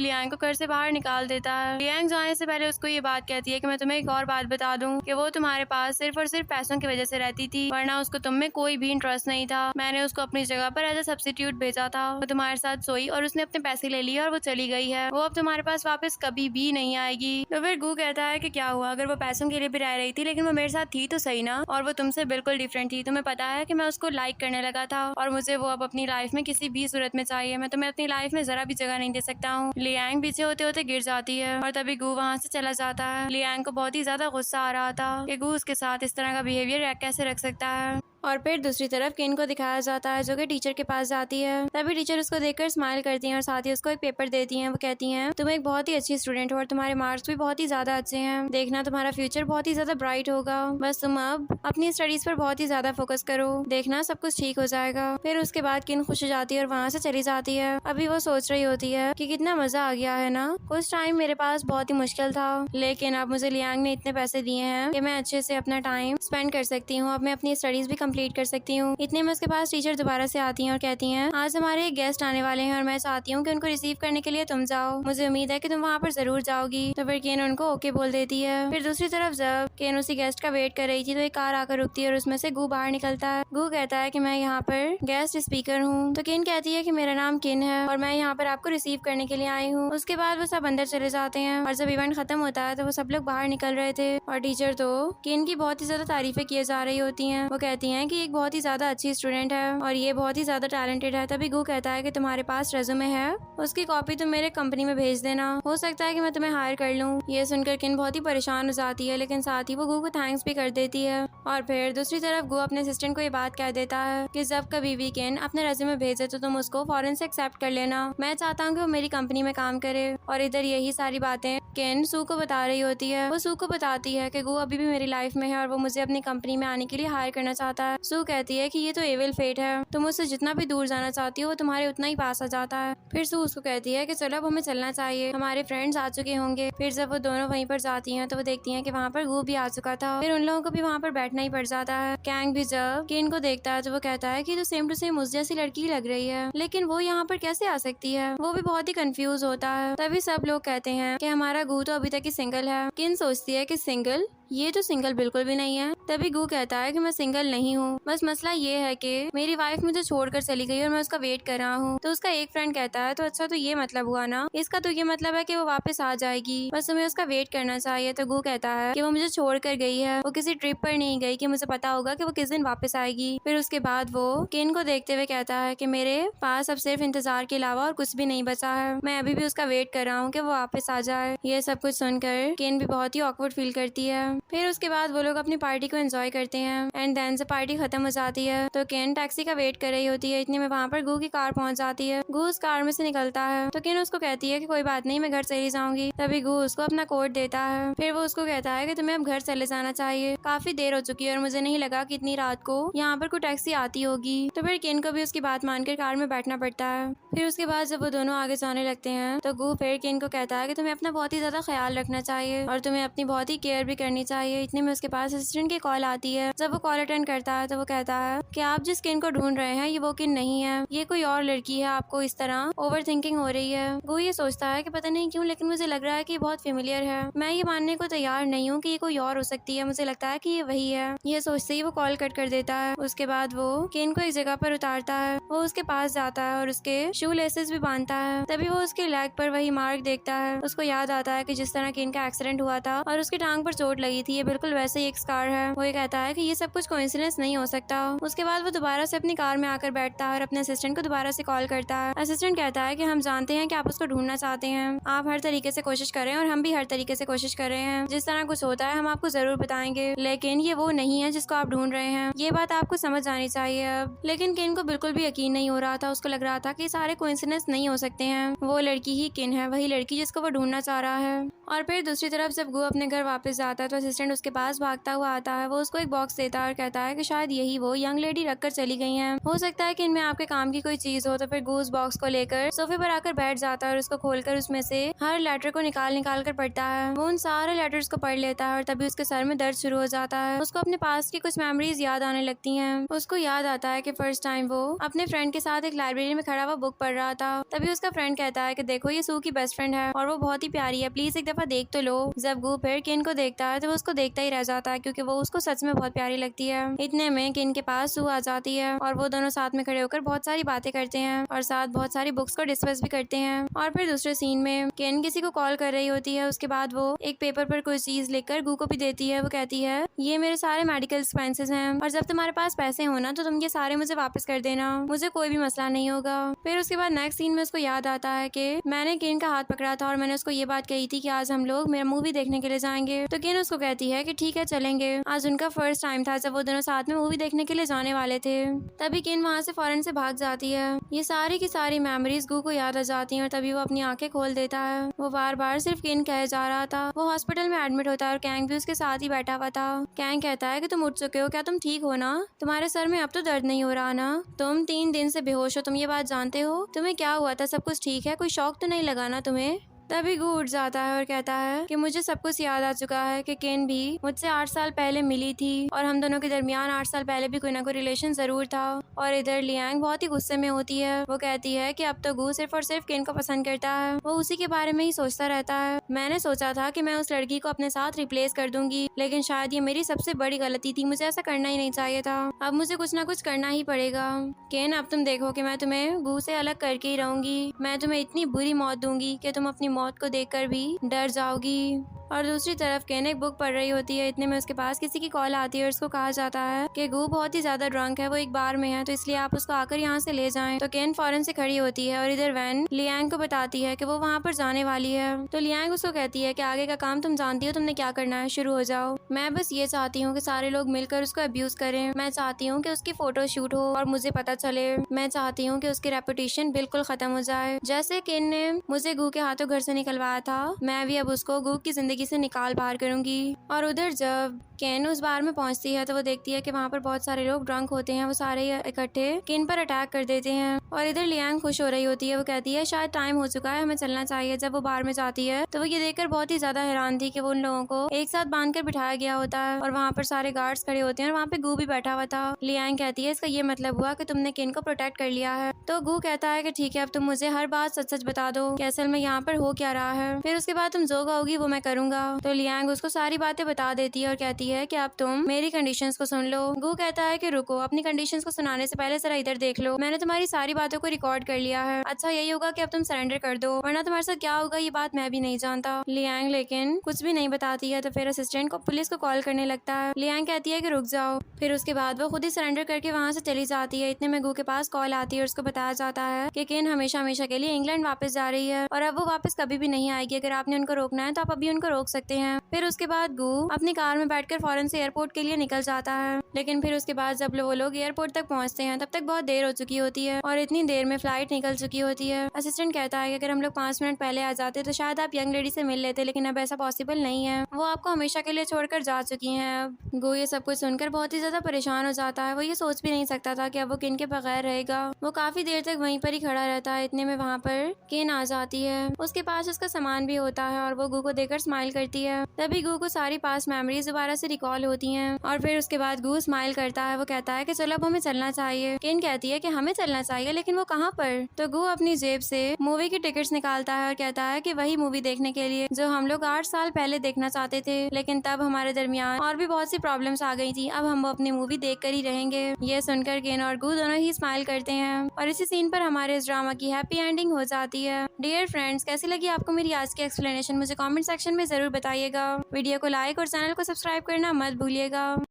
लियांग को घर से बाहर निकाल देता है। लियांग जाने से पहले उसको ये बात कहती है कि मैं तुम्हें एक और बात बता दूं कि वो तुम्हारे पास सिर्फ और सिर्फ पैसों की वजह से रहती थी, वरना उसको तुम में कोई भी इंटरेस्ट नहीं था। मैंने उसको अपनी जगह पर एज ए सब्स्टिट्यूट भेजा था, वो तुम्हारे साथ सोई और उसने अपने पैसे ले लिए और वो चली गई है। वो अब तुम्हारे पास वापस कभी भी नहीं आएगी। तो फिर गू कहता है कि क्या हुआ, अगर वो पैसों के लिए भी रह रही थी लेकिन वो मेरे साथ थी तो सही ना, और वो तुमसे बिल्कुल डिफरेंट थी। तुम्हें पता है कि मैं उसको लाइक करने लगा था और मुझे वो अब अपनी लाइफ में किसी भी सूरत में चाहिए। मैं तुम्हें अपनी लाइफ में जरा भी जगह नहीं दे सकता हूँ। लियांग पीछे होते होते गिर जाती है और तभी गू वहाँ से चला जाता है। लियांग को बहुत ही ज्यादा गुस्सा आ रहा था कि गू उसके साथ इस तरह का बिहेवियर कैसे रख सकता है। और फिर दूसरी तरफ किन को दिखाया जाता है जो कि टीचर के पास जाती है। तभी टीचर उसको देखकर स्माइल करती हैं और साथ ही उसको एक पेपर देती हैं। वो कहती हैं तुम एक बहुत ही अच्छी स्टूडेंट हो और तुम्हारे मार्क्स भी बहुत ही ज्यादा अच्छे हैं, देखना तुम्हारा फ्यूचर बहुत ही ज्यादा ब्राइट होगा, बस तुम अब अपनी स्टडीज पर बहुत ही ज्यादा फोकस करो, देखना सब कुछ ठीक हो जाएगा। फिर उसके बाद किन खुश हो जाती है और वहाँ से चली जाती है। अभी वो सोच रही होती है कि कितना मजा आ गया है ना, कुछ टाइम मेरे पास बहुत ही मुश्किल था लेकिन अब मुझे लियांग ने इतने पैसे दिए हैं कि मैं अच्छे से अपना टाइम स्पेंड कर सकती हूँ। अब मैं अपनी स्टडीज भी कंप्लीट कर सकती हूँ। इतने में उसके पास टीचर दोबारा से आती हैं और कहती हैं आज हमारे गेस्ट आने वाले हैं और मैं चाहती हूँ कि उनको रिसीव करने के लिए तुम जाओ। मुझे उम्मीद है कि तुम वहाँ पर जरूर जाओगी। तो फिर केन उनको ओके बोल देती है। फिर दूसरी तरफ जब केन उसी गेस्ट का वेट कर रही थी तो एक कार आकर रुकती है और उसमें से गू बाहर निकलता है। गू कहता है कि मैं यहाँ पर गेस्ट स्पीकर हूँ। तो केन कहती है कि मेरा नाम किन है और मैं यहाँ पर आपको रिसीव करने के लिए आई हूँ। उसके बाद वो सब अंदर चले जाते हैं और जब इवेंट खत्म होता है तो वो सब लोग बाहर निकल रहे थे और टीचर तो केन की बहुत ही ज्यादा तारीफें किए जा रही होती हैं। वो कहती हैं कि एक बहुत ही ज्यादा अच्छी स्टूडेंट है और ये बहुत ही ज्यादा टैलेंटेड है। तभी गू कहता है कि तुम्हारे पास रेज्यूमे है, उसकी कॉपी तुम मेरे कंपनी में भेज देना, हो सकता है कि मैं तुम्हें हायर कर लूँ। ये सुनकर किन बहुत ही परेशान हो जाती है लेकिन साथ ही वो गू को थैंक्स भी कर देती है। और फिर दूसरी तरफ गू अपने असिस्टेंट को ये बात कह देता है कि जब कभी भी केन अपने रेज्यूमे भेजे तो तुम उसको फौरन से एक्सेप्ट कर लेना। मैं चाहता हूँ कि वो मेरी कंपनी में काम करे। और इधर यही सारी बातें केन सू को बता रही होती है। वो सू को बताती है कि गू अभी भी मेरी लाइफ में है और वो मुझे अपनी कंपनी में आने के लिए हायर करना चाहता है। सू कहती है कि ये तो एविल फेट है, तुम उससे जितना भी दूर जाना चाहती हो वो तुम्हारे उतना ही पास आ जाता है। फिर सू उसको कहती है कि चलो अब हमें चलना चाहिए, हमारे फ्रेंड्स आ चुके होंगे। फिर जब वो दोनों वहीं पर जाती हैं तो वो देखती हैं कि वहाँ पर गू भी आ चुका था। फिर उन लोगों को भी वहाँ पर बैठना ही पड़ जाता है। कैंग भी जब केन को देखता है तो वो कहता है कि तो सेम टू सेम उस जैसी लड़की लग रही है, लेकिन वो यहाँ पर कैसे आ सकती है। वो भी बहुत ही कंफ्यूज होता है। तभी सब लोग कहते हैं कि हमारा गू तो अभी तक ही सिंगल है। किन सोचती है कि सिंगल, ये तो सिंगल बिल्कुल भी नहीं है। तभी गू कहता है कि मैं सिंगल नहीं हूँ, बस मसला ये है कि मेरी वाइफ मुझे छोड़कर चली गई और मैं उसका वेट कर रहा हूँ। तो उसका एक फ्रेंड कहता है तो अच्छा तो ये मतलब हुआ ना, इसका तो ये मतलब है कि वो वापस आ जाएगी, बस तुम्हें उसका वेट करना चाहिए। तो गू कहता है कि वो मुझे छोड़ कर गई है, वो किसी ट्रिप पर नहीं गई कि मुझे पता होगा कि वो किस दिन वापस आएगी। फिर उसके बाद वो केन को देखते हुए कहता है कि मेरे पास अब सिर्फ इंतजार के अलावा और कुछ भी नहीं बचा है, मैं अभी भी उसका वेट कर रहा हूँ कि वो वापस आ जाए। ये सब कुछ सुनकर केन भी बहुत ही ऑकवर्ड फील करती है। फिर उसके बाद वो लोग अपनी पार्टी को एंजॉय करते हैं एंड देन से पार्टी खत्म हो जाती है तो केन टैक्सी का वेट कर रही होती है। इतने में वहाँ पर गू की कार पहुँच जाती है। गू उस कार में से निकलता है तो केन उसको कहती है कि कोई बात नहीं, मैं घर चली जाऊंगी। तभी गू उसको अपना कोट देता है। फिर वो उसको कहता है कि तुम्हें अब घर चले जाना चाहिए, काफी देर हो चुकी है और मुझे नहीं लगा कि इतनी रात को यहाँ पर कोई टैक्सी आती होगी। तो फिर केन को भी उसकी बात मानकर कार में बैठना पड़ता है। फिर उसके बाद जब वो दोनों आगे जाने लगते हैं तो गू फिर केन को कहता है कि तुम्हें अपना बहुत ही ज्यादा ख्याल रखना चाहिए और तुम्हें अपनी बहुत ही केयर भी करनी चाहिए। इतने में उसके पास असिस्टेंट की कॉल आती है। जब वो कॉल अटेंड करता है तो वो कहता है कि आप जिस किन को ढूंढ रहे हैं ये वो किन नहीं है, ये कोई और लड़की है, आपको इस तरह ओवर थिंकिंग हो रही है। वो ये सोचता है कि पता नहीं क्यों लेकिन मुझे लग रहा है कि ये बहुत फेमिलियर है, मैं ये मानने को तैयार नहीं हूँ कि ये कोई और हो सकती है, मुझे लगता है कि ये वही है। ये सोचते ही वो कॉल कट कर देता है। उसके बाद वो केन को एक जगह पर उतारता है, वो उसके पास जाता है और उसके शू लेसेस भी बांधता है। तभी वो उसके लेग पर वही मार्क देखता है। उसको याद आता है कि जिस तरह केन का एक्सीडेंट हुआ था और उसकी टांग पर चोट लगी थी, ये बिल्कुल वैसे ही एक स्कार है। वो ये कहता है कि ये सब कुछ कोइंसिडेंस नहीं हो सकता। उसके बाद वो दोबारा से अपनी कार में आकर बैठता है और अपने असिस्टेंट को दोबारा से कॉल करता है। असिस्टेंट कहता है कि हम जानते हैं कि आप उसको ढूंढना चाहते हैं, आप हर तरीके से कोशिश कर रहे हैं और हम भी हर तरीके से कोशिश कर रहे हैं, जिस तरह कुछ होता है हम आपको जरूर बताएंगे, लेकिन ये वो नहीं है जिसको आप ढूंढ रहे हैं, ये बात आपको समझ जानी चाहिए अब। लेकिन किन को बिल्कुल भी यकीन नहीं हो रहा था। उसको लग रहा था कि सारे कोइंसिडेंस नहीं हो सकते हैं, वो लड़की ही किन है, वही लड़की जिसको वो ढूंढना चाह रहा है। और फिर दूसरी तरफ जब गो अपने घर वापस जाता है तो असिस्टेंट उसके पास भागता हुआ आता है। वो उसको एक बॉक्स देता है और कहता है कि शायद यही वो यंग लेडी रख कर चली गई हैं, हो सकता है कि इनमें आपके काम की कोई चीज हो। तो फिर गो उस बॉक्स को लेकर सोफे पर आकर बैठ जाता है और उसको खोलकर उसमें से हर लेटर को निकाल कर पढ़ता है। वो उन सारे लेटर्स को पढ़ लेता है और तभी उसके सर में दर्द शुरू हो जाता है। उसको अपने पास की कुछ मेमोरीज याद आने लगती हैं। उसको याद आता है कि फर्स्ट टाइम वो अपने फ्रेंड के साथ एक लाइब्रेरी में खड़ा हुआ बुक पढ़ रहा था। तभी उसका फ्रेंड कहता है कि देखो ये सू की बेस्ट फ्रेंड है और वो बहुत ही प्यारी है, प्लीज एक दफा देख तो लो। जब गो फिर किन को देखता है तो वो उसको देखता ही रह जाता है क्योंकि वो उसको सच में बहुत प्यारी लगती है। इतने में किन के पास सू आ जाती है और वो दोनों साथ में खड़े होकर बहुत सारी बातें करते हैं और साथ बहुत सारी बुक्स को डिस्कस भी करते हैं। और फिर दूसरे सीन में किन किसी को कॉल कर रही होती है। उसके बाद वो एक पेपर पर कोई चीज लिखकर गू को भी देती है। वो कहती है ये मेरे सारे मेडिकल एक्सपेंसेस हैं और जब तुम्हारे पास पैसे हो ना तो तुम ये सारे मुझे वापस कर देना, मुझे कोई भी मसला नहीं होगा। फिर उसके बाद नेक्स्ट सीन में उसको याद आता है कि मैंने किन का हाथ पकड़ा था और मैंने उसको ये बात कही थी कि आज हम लोग मेरा मूवी देखने के लिए जाएंगे। तो किन उसको कहती है कि ठीक है चलेंगे। आज उनका फर्स्ट टाइम था जब वो दोनों साथ में मूवी देखने के लिए जाने वाले थे। तभी किन वहाँ से फौरन से भाग जाती है। ये सारी की सारी मेमोरीज गू को याद आ जाती हैं और तभी वो अपनी आंखें खोल देता है। वो बार बार सिर्फ किन कहे जा रहा था। वो हॉस्पिटल में एडमिट होता है और कैंग भी उसके साथ ही बैठा हुआ था। कैंग कहता है कि तुम उठ चुके हो, क्या तुम ठीक हो ना, तुम्हारे सर में अब तो दर्द नहीं हो रहा ना, तुम 3 दिन से बेहोश हो, तुम ये बात जानते हो, तुम्हें क्या हुआ था, सब कुछ ठीक है, कोई शौक तो नहीं लगा ना तुम्हें। तभी गू उठ जाता है और कहता है कि मुझे सब कुछ याद आ चुका है कि केन भी मुझसे 8 साल पहले मिली थी और हम दोनों के दरमियान 8 साल पहले भी कोई ना कोई रिलेशन जरूर था। और इधर लियांग बहुत ही गुस्से में होती है। वो कहती है कि अब तो गू सिर्फ और सिर्फ केन को पसंद करता है, वो उसी के बारे में ही सोचता रहता है। मैंने सोचा था कि मैं उस लड़की को अपने साथ रिप्लेस कर दूंगी, लेकिन शायद ये मेरी सबसे बड़ी गलती थी, मुझे ऐसा करना ही नहीं चाहिए था। अब मुझे कुछ ना कुछ करना ही पड़ेगा। केन, अब तुम देखो कि मैं तुम्हें गू से अलग करके ही रहूंगी। मैं तुम्हें इतनी बुरी मौत दूंगी कि तुम अपनी मौत को देखकर भी डर जाओगी। और दूसरी तरफ केन एक बुक पढ़ रही होती है। इतने में उसके पास किसी की कॉल आती है और उसको कहा जाता है कि गू बहुत ही ज्यादा ड्रंक है, वो एक बार में है, तो इसलिए आप उसको आकर यहाँ से ले जाएं। तो केन फौरन से खड़ी होती है और इधर वैन लियांग को बताती है कि वो वहाँ पर जाने वाली है। तो लियांग उसको कहती है कि आगे का काम तुम जानती हो, तुमने क्या करना है, शुरू हो जाओ। मैं बस ये चाहती हूँ कि सारे लोग मिलकर उसको अब्यूज करें। मैं चाहती हूँ कि उसकी फोटो शूट हो और मुझे पता चले। मैं चाहती हूँ कि उसकी रेपुटेशन बिल्कुल खत्म हो जाए। जैसे केन ने मुझे गू के हाथों घर से निकलवाया था, मैं भी अब उसको गू की जिंदगी से निकाल बाहर करूंगी। और उधर जब केन उस बार में पहुंचती है तो वो देखती है कि वहाँ पर बहुत सारे लोग ड्रंक होते हैं। वो सारे इकट्ठे केन पर अटैक कर देते हैं। और इधर लियांग खुश हो रही होती है। वो कहती है शायद टाइम हो चुका है, हमें चलना चाहिए। जब वो बार में जाती है तो वो ये देखकर बहुत ही ज्यादा हैरान थी कि वो उन लोगों को एक साथ बांध कर बिठाया गया होता है और वहाँ पर सारे गार्ड्स खड़े होते हैं और वहाँ पे गू भी बैठा हुआ था। लियांग कहती है इसका ये मतलब हुआ कि तुमने केन को प्रोटेक्ट कर लिया है। तो गू कहता है कि ठीक है, अब तुम मुझे हर बात सच सच बता दो कि असल में यहाँ पर हो क्या रहा है, फिर उसके बाद तुम जो कहोगी वो मैं करूंगा। तो लियांग उसको सारी बातें बता देती है और कहती है कि अब तुम मेरी कंडीशंस को सुन लो। गू कहता है कि रुको, अपनी कंडीशंस को सुनाने से पहले जरा इधर देख लो, मैंने तुम्हारी सारी बातों को रिकॉर्ड कर लिया है। अच्छा यही होगा कि अब तुम सरेंडर कर दो, वरना तुम्हारे साथ क्या होगा ये बात मैं भी नहीं जानता। लियांग लेकिन कुछ भी नहीं बताती है। तो फिर असिस्टेंट को पुलिस को कॉल करने लगता है। लियांग कहती है कि रुक जाओ। फिर उसके बाद वो खुद ही सरेंडर करके वहाँ से चली जाती है। इतने में गू के पास कॉल आती है और उसको बताया जाता है कि केन हमेशा हमेशा के लिए इंग्लैंड वापस जा रही है और अब वो वापस कभी भी नहीं आएगी। अगर आपने उनको रोकना है तो आप अभी उनको रोक सकते हैं। फिर उसके बाद गू अपनी कार में बैठकर फौरन से एयरपोर्ट के लिए निकल जाता है। लेकिन फिर उसके बाद जब वो लोग एयरपोर्ट तक पहुंचते हैं तब तक बहुत देर हो चुकी होती है और इतनी देर में फ्लाइट निकल चुकी होती है। असिस्टेंट कहता है कि अगर हम लोग 5 मिनट पहले आ जाते तो शायद आप यंग लेडी से मिल लेते, लेकिन अब ऐसा पॉसिबल नहीं है, वो आपको हमेशा के लिए छोड़कर जा चुकी हैं। अब गो ये सब कुछ सुनकर बहुत ही ज्यादा परेशान हो जाता है। वो ये सोच भी नहीं सकता था कि अब वो केन के बगैर रहेगा। वो काफी देर तक वहीं पर ही खड़ा रहता है। इतने में वहाँ पर केन आ जाती है। उसके पास उसका सामान भी होता है और वो गू को देखकर स्माइल करती है। तभी गू को सारी पास मेमोरीज दोबारा से रिकॉल होती हैं और फिर उसके बाद गू स्माइल करता है। वो कहता है कि चलो अब हमें चलना चाहिए। केन कहती है कि हमें चलना चाहिए, लेकिन वो कहाँ पर। तो गू अपनी जेब से मूवी की टिकट्स निकालता है और कहता है कि वही मूवी देखने के लिए जो हम लोग 8 साल पहले देखना चाहते थे, लेकिन तब हमारे दरमियान और भी बहुत सी प्रॉब्लम्स आ गई थी। अब हम वो अपनी मूवी देख कर ही रहेंगे। ये सुनकर केन और गू दोनों ही स्माइल करते हैं और इसी सीन पर हमारे इस ड्रामा की हैप्पी एंडिंग हो जाती है। डियर फ्रेंड्स, कैसी लगी आपको मेरी आज की एक्सप्लेनेशन, मुझे कमेंट सेक्शन में जरूर बताइएगा। वीडियो को लाइक और चैनल को सब्सक्राइब करना मत भूलिएगा।